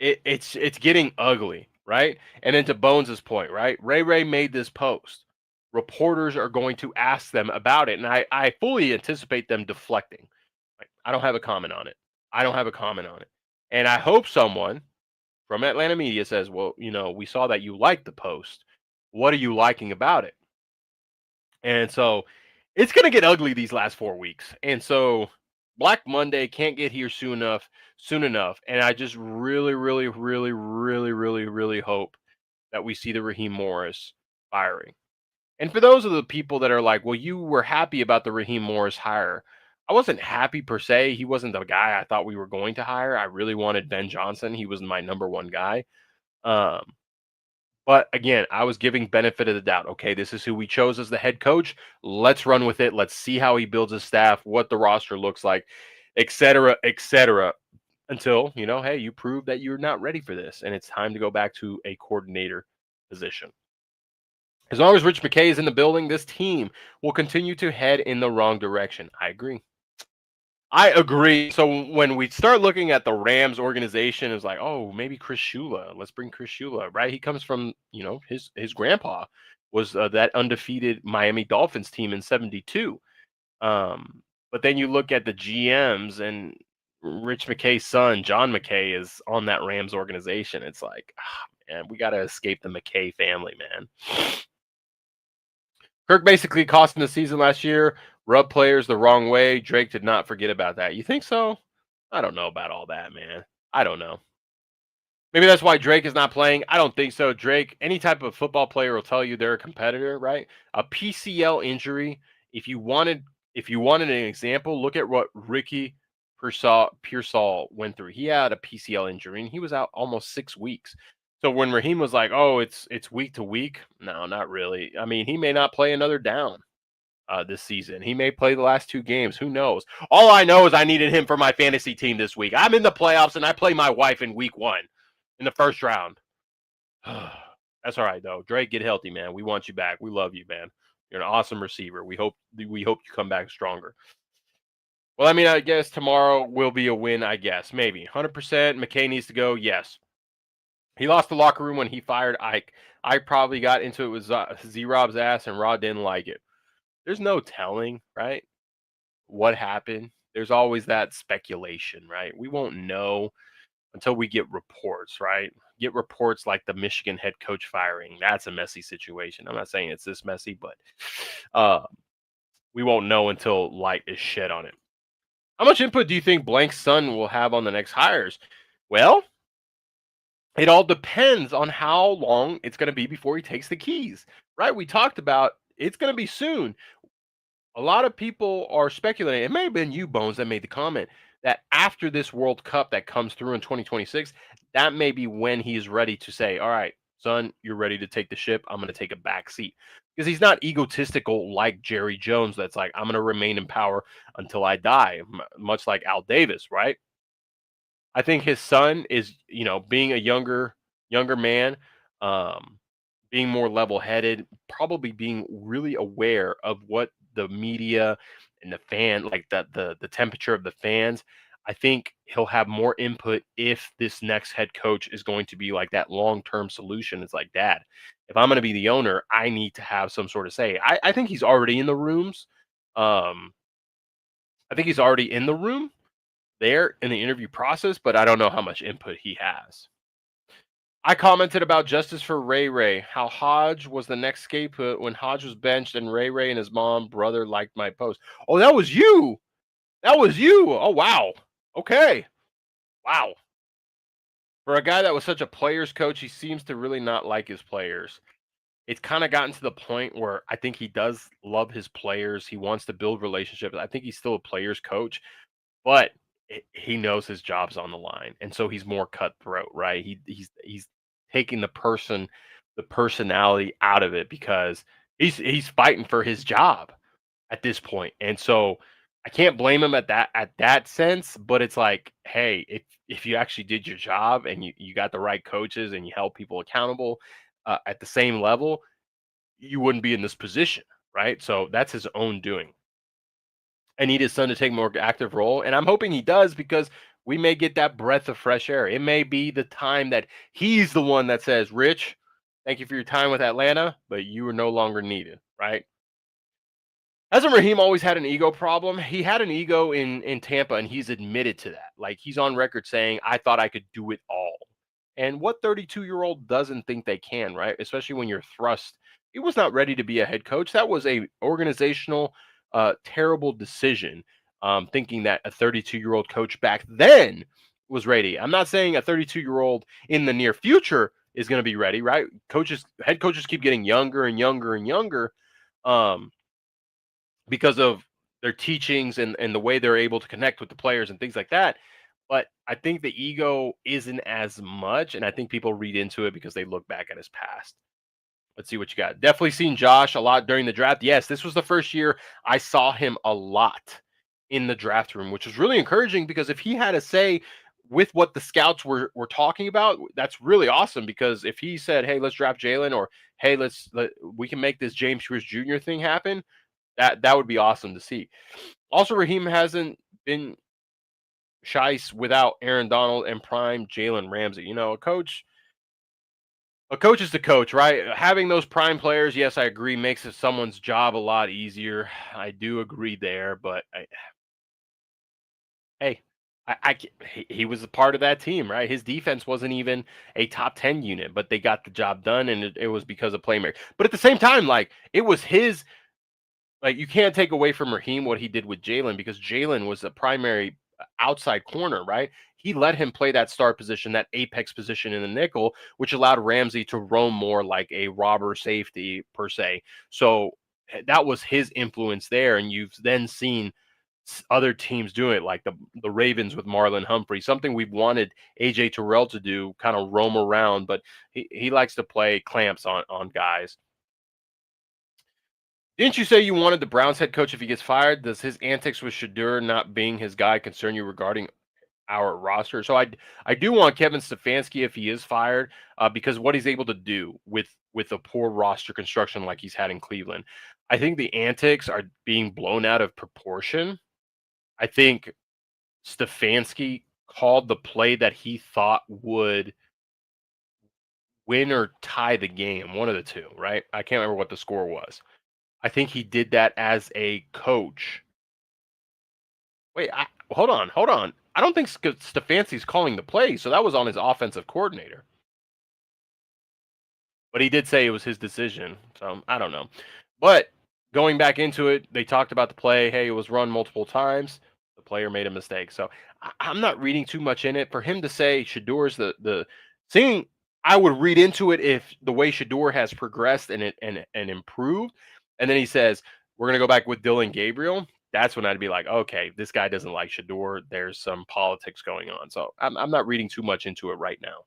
Speaker 1: It's getting ugly, right? And then to Bones's point, right? Ray made this post. Reporters are going to ask them about it, and I fully anticipate them deflecting. Like, I don't have a comment on it. I don't have a comment on it. And I hope someone from Atlanta media says, "Well, we saw that you liked the post. What are you liking about it?" And so it's going to get ugly these last 4 weeks. And so Black Monday can't get here soon enough. And I just really, really, really, really, really, really hope that we see the Raheem Morris firing. And for those of the people that are like, well, you were happy about the Raheem Morris hire. I wasn't happy per se. He wasn't the guy I thought we were going to hire. I really wanted Ben Johnson. He was my number one guy. Um, but again, I was giving benefit of the doubt. Okay, this is who we chose as the head coach. Let's run with it. Let's see how he builds his staff, what the roster looks like, et cetera, et cetera. Until, hey, you prove that you're not ready for this and it's time to go back to a coordinator position. As long as Rich McKay is in the building, this team will continue to head in the wrong direction. I agree. I agree. So when we start looking at the Rams organization, it's like, oh, maybe Chris Shula. Let's bring Chris Shula, right? He comes from, his grandpa was that undefeated Miami Dolphins team in '72. But then you look at the GMs and Rich McKay's son, John McKay, is on that Rams organization. It's like, man, we got to escape the McKay family, man. Kirk basically cost him the season last year, rubbed players the wrong way. Drake did not forget about that. You think so? I don't know about all that, man. I don't know. Maybe that's why Drake is not playing. I don't think so. Drake, any type of football player will tell you they're a competitor, right? A PCL injury. If you wanted, an example, look at what Ricky Pearsall went through. He had a PCL injury and he was out almost 6 weeks. So when Raheem was like, "Oh, it's week to week," no, not really. I mean, he may not play another down this season. He may play the last 2 games. Who knows? All I know is I needed him for my fantasy team this week. I'm in the playoffs and I play my wife in week 1 in the first round. That's all right though. Drake, get healthy, man. We want you back. We love you, man. You're an awesome receiver. We hope you come back stronger. Well, I mean, I guess tomorrow will be a win. I guess maybe 100%. McKay needs to go. Yes, he lost the locker room when he fired Ike. I probably got into it with Z-Rob's ass, and Rod didn't like it. There's no telling, right? What happened? There's always that speculation, right? We won't know until we get reports, right? Get reports like the Michigan head coach firing. That's a messy situation. I'm not saying it's this messy, but we won't know until light is shed on it. How much input do you think Blank's son will have on the next hires? Well, it all depends on how long it's going to be before he takes the keys, right? We talked about it's going to be soon. A lot of people are speculating. It may have been you, Bones, that made the comment that after this World Cup that comes through in 2026, that may be when he's ready to say, "All right, son, you're ready to take the ship. I'm going to take a back seat." Because he's not egotistical like Jerry Jones. That's like, I'm going to remain in power until I die, much like Al Davis, right? I think his son is, being a younger man, um, being more level-headed, probably being really aware of what the media and the fan like the temperature of the fans. I think he'll have more input if this next head coach is going to be like that long-term solution. It's like, Dad, if I'm going to be the owner, I need to have some sort of say. I think he's already in the rooms. Um, I think he's already in the room there in the interview process, but I don't know how much input he has. I commented about justice for Ray Ray, how Hodge was the next scapegoat when Hodge was benched and Ray Ray and his mom brother liked my post. Oh, that was you. That was you. Oh, wow. Okay. Wow. For a guy that was such a player's coach, he seems to really not like his players. It's kind of gotten to the point where I think he does love his players. He wants to build relationships. I think he's still a player's coach, but he knows his job's on the line, and so he's more cutthroat, right? He's taking the personality out of it because he's fighting for his job at this point, and so I can't blame him at that sense. But it's like, hey, if you actually did your job and you got the right coaches and you held people accountable at the same level, you wouldn't be in this position, right? So that's his own doing. I need his son to take more active role, and I'm hoping he does because we may get that breath of fresh air. It may be the time that he's the one that says, "Rich, thank you for your time with Atlanta, but you are no longer needed." Right? Hasn't Raheem always had an ego problem? He had an ego in Tampa, and he's admitted to that. Like he's on record saying, "I thought I could do it all." And what 32-year-old doesn't think they can, right? Especially when you're thrust. He was not ready to be a head coach. That was a organizational terrible decision. Thinking that a 32-year-old coach back then was ready. I'm not saying a 32-year-old in the near future is going to be ready, right? Head coaches keep getting younger and younger and younger. Um, because of their teachings and the way they're able to connect with the players and things like that. But I think the ego isn't as much, and I think people read into it because they look back at his past. Let's see what you got. Definitely seen Josh a lot during the draft. Yes, this was the first year I saw him a lot in the draft room, which was really encouraging because if he had a say with what the scouts were talking about, that's really awesome. Because if he said, "Hey, let's draft Jalen," or "Hey, we can make this James Pierce Jr. thing happen," that would be awesome to see. Also, Raheem hasn't been Shice without Aaron Donald and prime Jalen Ramsey. A coach is the coach, right? Having those prime players, yes, I agree, makes someone's job a lot easier. I do agree there, but hey, he was a part of that team, right? His defense wasn't even a top 10 unit, but they got the job done, and it was because of playmaker. But at the same time, like it was his. Like, you can't take away from Raheem what he did with Jalen because Jalen was the primary outside corner, right? He let him play that star position, that apex position in the nickel, which allowed Ramsey to roam more like a robber safety per se. So that was his influence there. And you've then seen other teams do it, like the Ravens with Marlon Humphrey, something we've wanted AJ Terrell to do, kind of roam around, but he likes to play clamps on guys. Didn't you say you wanted the Browns head coach if he gets fired? Does his antics with Shadur not being his guy concern you regarding our roster? So I do want Kevin Stefanski if he is fired, because what he's able to do with a poor roster construction like he's had in Cleveland. I think the antics are being blown out of proportion. I think Stefanski called the play that he thought would win or tie the game, one of the two, right? I can't remember what the score was. I think he did that as a coach. Wait, hold on, hold on. I don't think Stefanski's calling the play, so that was on his offensive coordinator. But he did say it was his decision, so I don't know. But going back into it, they talked about the play. Hey, it was run multiple times. The player made a mistake, so I'm not reading too much in it. For him to say Shador's the seeing, I would read into it if the way Shador has progressed and improved, and then he says we're gonna go back with Dylan Gabriel. that's when I'd be like, okay, this guy doesn't like Shador. There's some politics going on. So I'm not reading too much into it right now.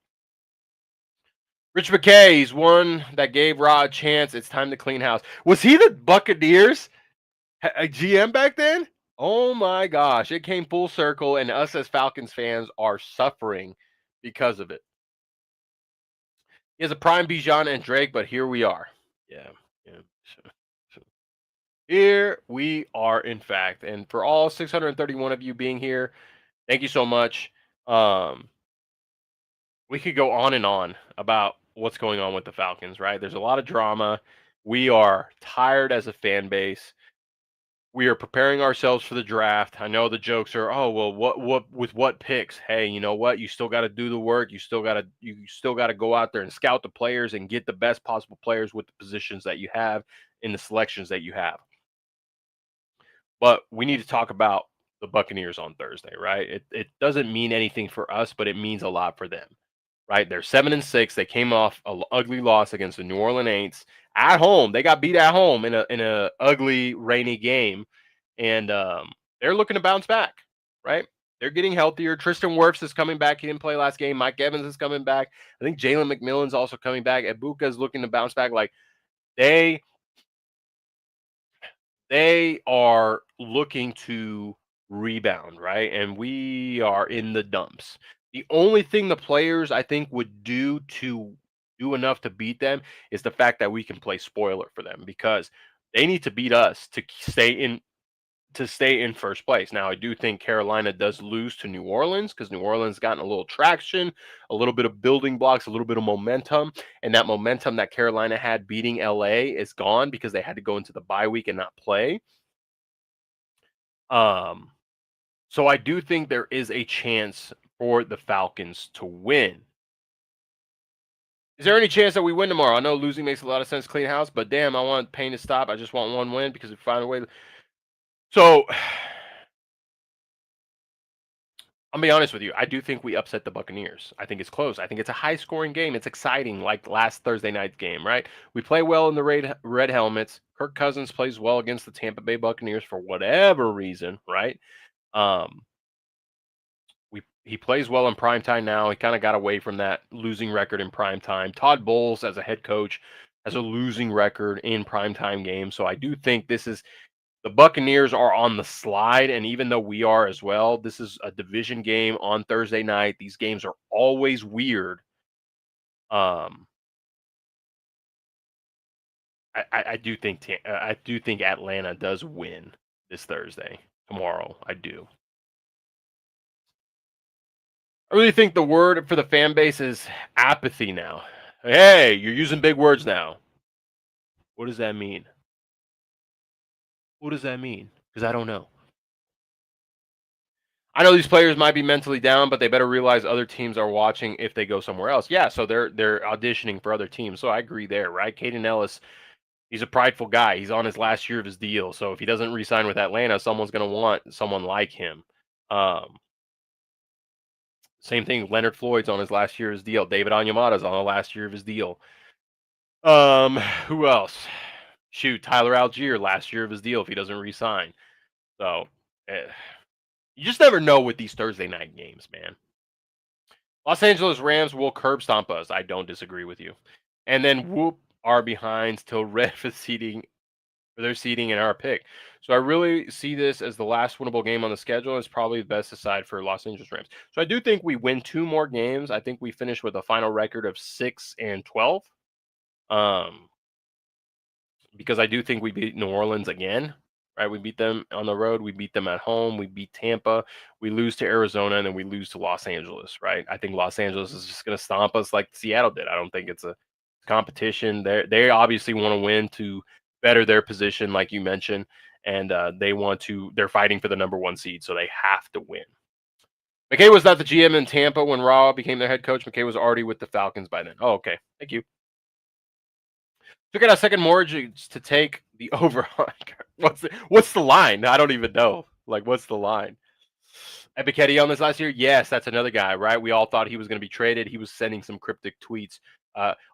Speaker 1: Rich McKay, he's one that gave Rod a chance. It's time to clean house. Was he the Buccaneers a GM back then? Oh my gosh, it came full circle, and us as Falcons fans are suffering because of it. He has a prime Bijan and Drake, but here we are. Yeah, yeah. So here we are, in fact, and for all 631 of you being here, thank you so much. Um, we could go on and on about what's going on with the Falcons, right? There's a lot of drama. We are tired as a fan base. We are preparing ourselves for the draft. I know the jokes are, oh well, what with what picks? Hey, you know what? You still got to do the work. You still got to go out there and scout the players and get the best possible players with the positions that you have in the selections that you have. But we need to talk about the Buccaneers on Thursday, right? It doesn't mean anything for us, but it means a lot for them, right? They're 7-6. They came off a ugly loss against the New Orleans Saints at home. They got beat at home in a ugly rainy game, and they're looking to bounce back, right? They're getting healthier. Tristan Wirfs is coming back. He didn't play last game. Mike Evans is coming back. I think Jalen McMillan's also coming back. Ibuka is looking to bounce back. Like they they are looking to rebound, right? And we are in the dumps. The only thing the players I think would do to do enough to beat them is the fact that we can play spoiler for them because they need to beat us to stay in first place. Now, I do think Carolina does lose to New Orleans because New Orleans gotten a little traction, a little bit of building blocks, a little bit of momentum, and that momentum that Carolina had beating LA is gone because they had to go into the bye week and not play. Um, so I do think there is a chance for the Falcons to win. Is there any chance that we win tomorrow? I know losing makes a lot of sense, clean house, but damn, I want pain to stop. I just want one win because we find a way. So I'll be honest with you. I do think we upset the Buccaneers. I think it's close. I think it's a high scoring game. It's exciting, like last Thursday night's game, right? We play well in the red helmets. Kirk Cousins plays well against the Tampa Bay Buccaneers for whatever reason, right? Um, he plays well in prime time now. He kind of got away from that losing record in prime time. Todd Bowles, as a head coach, has a losing record in prime time games. So I do think this is the Buccaneers are on the slide, and even though we are as well, this is a division game on Thursday night. These games are always weird. Um, I do think Atlanta does win this Thursday tomorrow. I do. I really think the word for the fan base is apathy now. Hey, you're using big words now. What does that mean? What does that mean? Because I don't know. I know these players might be mentally down, but they better realize other teams are watching if they go somewhere else. Yeah, so they're auditioning for other teams. So I agree there, right? Caden Ellis, he's a prideful guy. He's on his last year of his deal. So if he doesn't re-sign with Atlanta, someone's going to want someone like him. Same thing. Leonard Floyd's on his last year of his deal. David Onyemata's on the last year of his deal. Who else? Shoot, Tyler Algier, last year of his deal if he doesn't re-sign. So you just never know with these Thursday night games, man. Los Angeles Rams will curb stomp us. I don't disagree with you. And then whoop our behinds till red for their seating and our pick. So I really see this as the last winnable game on the schedule. It's probably the best aside for Los Angeles Rams. So I do think we win 2 more games. I think we finish with a final record of 6-12. Because I do think we beat New Orleans again, right? We beat them on the road. We beat them at home. We beat Tampa. We lose to Arizona, and then we lose to Los Angeles, right? I think Los Angeles is just going to stomp us like Seattle did. I don't think it's a competition. They obviously want to win to better their position, like you mentioned, and they're fighting for the number 1 seed, so they have to win. McKay was not the GM in Tampa when Raw became their head coach. McKay was already with the Falcons by then. Oh, okay. Thank you. Took out a second mortgage to take the over. What's the line? I don't even know. Like, what's the line? Epichetti on this last year? Yes, that's another guy, right? We all thought he was going to be traded. He was sending some cryptic tweets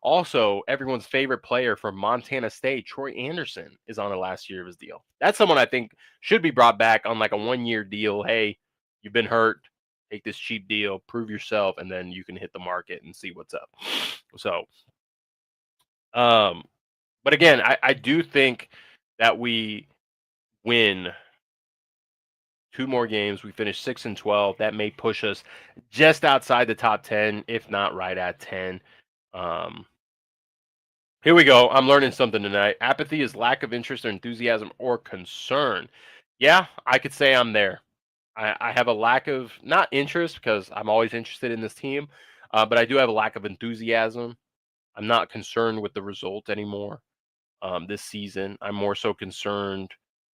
Speaker 1: Also, everyone's favorite player from Montana State, Troy Anderson, is on the last year of his deal. That's someone I think should be brought back on like a 1 year deal. Hey, you've been hurt. Take this cheap deal, prove yourself, and then you can hit the market and see what's up. So, um, but again, I do think that we win 2 more games. We finish 6-12. That may push us just outside the top 10, if not right at 10. Um, Here we go. I'm learning something tonight. Apathy is lack of interest or enthusiasm or concern. Yeah, I could say I'm there. I have a lack of not interest because I'm always interested in this team, but I do have a lack of enthusiasm. I'm not concerned with the result anymore this season. I'm more so concerned: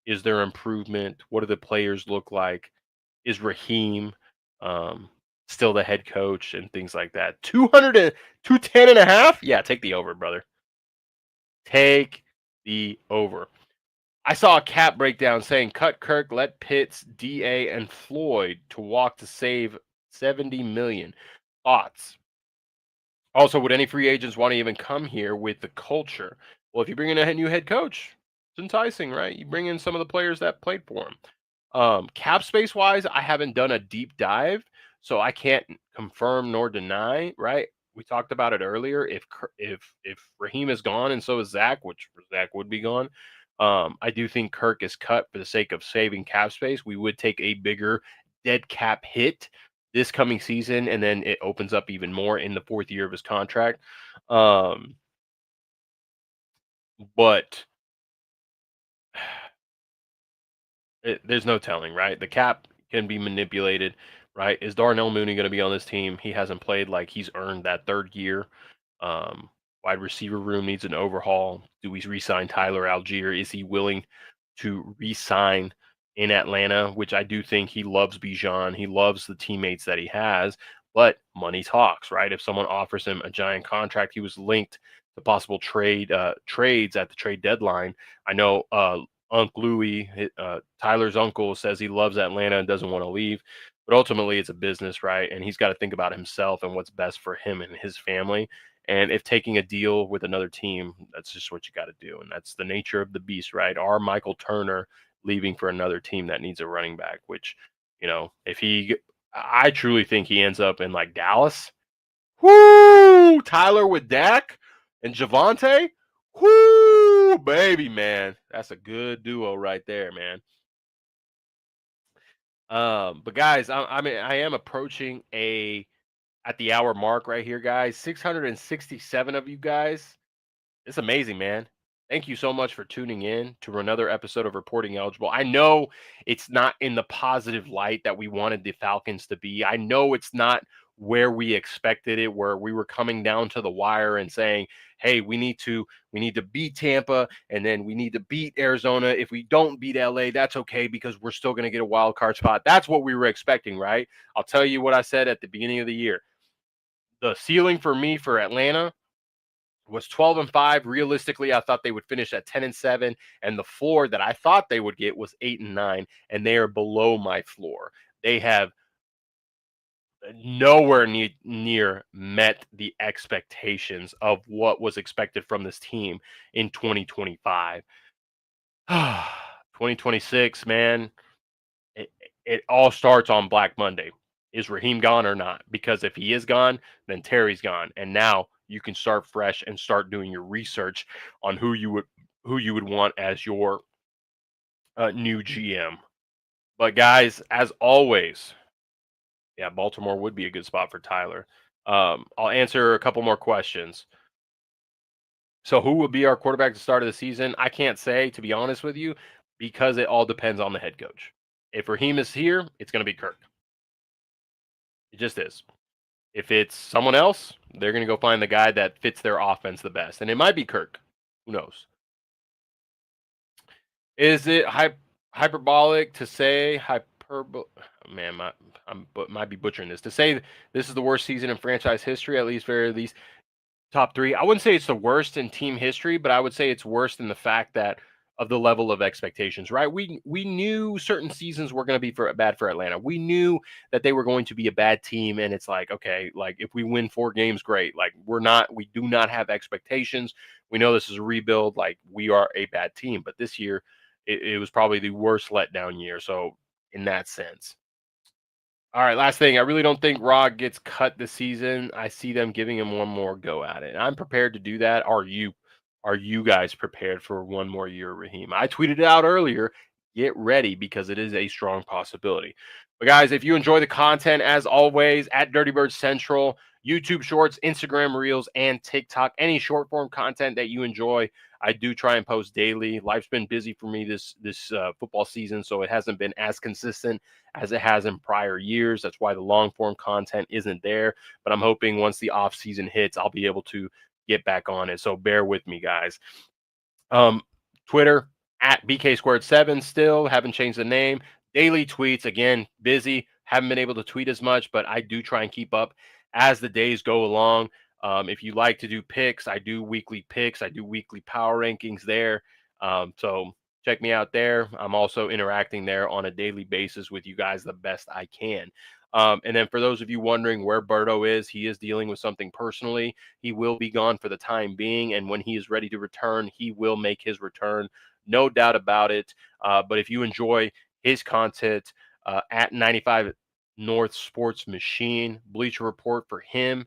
Speaker 1: is there improvement? What do the players look like? Is Raheem um, still the head coach and things like that? 210.5? Yeah, take the over, brother. Take the over. I saw a cap breakdown saying cut Kirk, let Pitts, DA, and Floyd to walk to save 70 million. Thoughts? Also, would any free agents want to even come here with the culture? Well, if you bring in a new head coach, it's enticing, right? You bring in some of the players that played for him. Cap space wise, I haven't done a deep dive, so I can't confirm nor deny. Right? We talked about it earlier. If Raheem is gone and so is Zach, which Zach would be gone, I do think Kirk is cut for the sake of saving cap space. We would take a bigger dead cap hit this coming season, and then it opens up even more in the 4th year of his contract. Um, but there's no telling, right? The cap can be manipulated, right? Is Darnell Mooney going to be on this team? He hasn't played like he's earned that 3rd year. Wide receiver room needs an overhaul. Do we re-sign Tyler Algier? Is he willing to re-sign in Atlanta? Which I do think he loves Bijan. He loves the teammates that he has, but money talks, right? If someone offers him a giant contract, he was linked to possible trades at the trade deadline. I know Uncle Louie, Tyler's uncle, says he loves Atlanta and doesn't want to leave. But ultimately, it's a business, right? And he's got to think about himself and what's best for him and his family. And if taking a deal with another team, that's just what you got to do. And that's the nature of the beast, right? Our Michael Turner leaving for another team that needs a running back, which, I truly think he ends up in like Dallas. Whoo! Tyler with Dak and Javante. Whoo, baby, man. That's a good duo right there, man. But guys, I am approaching at the hour mark right here, guys. 667 of you guys. It's amazing, man. Thank you so much for tuning in to another episode of Reporting Eligible. I know it's not in the positive light that we wanted the Falcons to be. I know it's not where we expected it, where we were coming down to the wire and saying, "Hey, we need to beat Tampa, and then we need to beat Arizona. If we don't beat LA, that's okay because we're still going to get a wild card spot." That's what we were expecting, right? I'll tell you what I said at the beginning of the year. The ceiling for me for Atlanta was 12-5. Realistically, I thought they would finish at 10-7, and the floor that I thought they would get was 8-9, and they are below my floor. They have nowhere near met the expectations of what was expected from this team in 2025. 2026, man, it all starts on Black Monday. Is Raheem gone or not? Because if he is gone, then Terry's gone, and now you can start fresh and start doing your research on who you would want as your new GM. But guys, as always, yeah, Baltimore would be a good spot for Tyler. I'll answer a couple more questions. So, who will be our quarterback at the start of the season? I can't say, to be honest with you, because it all depends on the head coach. If Raheem is here, it's going to be Kirk. It just is. If it's someone else, they're going to go find the guy that fits their offense the best. And it might be Kirk. Who knows? Is it hyperbolic to say Man, might be butchering this. To say this is the worst season in franchise history, at least very least top 3. I wouldn't say it's the worst in team history, but I would say it's worse in the fact that of the level of expectations, right? We knew certain seasons were going to be bad for Atlanta. We knew that they were going to be a bad team, and it's like, okay, like if we win 4 games, great. Like we do not have expectations. We know this is a rebuild. Like we are a bad team, but this year it was probably the worst letdown year. So in that sense. All right, last thing. I really don't think Rod gets cut this season. I see them giving him one more go at it. And I'm prepared to do that. Are you? Are you guys prepared for one more year, Raheem? I tweeted it out earlier. Get ready because it is a strong possibility. But guys, if you enjoy the content, as always, at Dirty Bird Central, YouTube Shorts, Instagram Reels, and TikTok, any short form content that you enjoy, I do try and post daily. Life's been busy for me this football season, so it hasn't been as consistent as it has in prior years. That's why the long form content isn't there. But I'm hoping once the off season hits, I'll be able to get back on it. So bear with me, guys. Um, Twitter at BK squared 7 still haven't changed the name. Daily tweets again, busy. Haven't been able to tweet as much, but I do try and keep up as the days go along. If you like to do picks, I do weekly picks. I do weekly power rankings there. So check me out there. I'm also interacting there on a daily basis with you guys the best I can. And then for those of you wondering where Berto is, he is dealing with something personally. He will be gone for the time being. And when he is ready to return, he will make his return. No doubt about it. But if you enjoy his content at 95 North Sports Machine, Bleacher Report for him,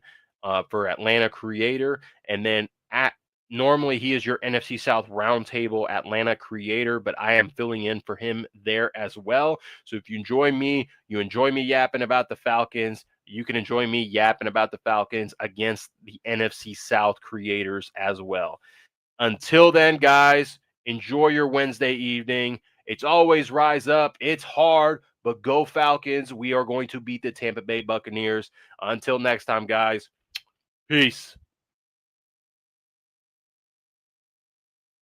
Speaker 1: for Atlanta Creator, and then at normally he is your NFC South Roundtable Atlanta Creator, but I am filling in for him there as well. So if you enjoy me, you enjoy me yapping about the Falcons, you can enjoy me yapping about the Falcons against the NFC South creators as well. Until then, guys, enjoy your Wednesday evening. It's always rise up. It's hard, but go Falcons. We are going to beat the Tampa Bay Buccaneers. Until next time, guys. Peace.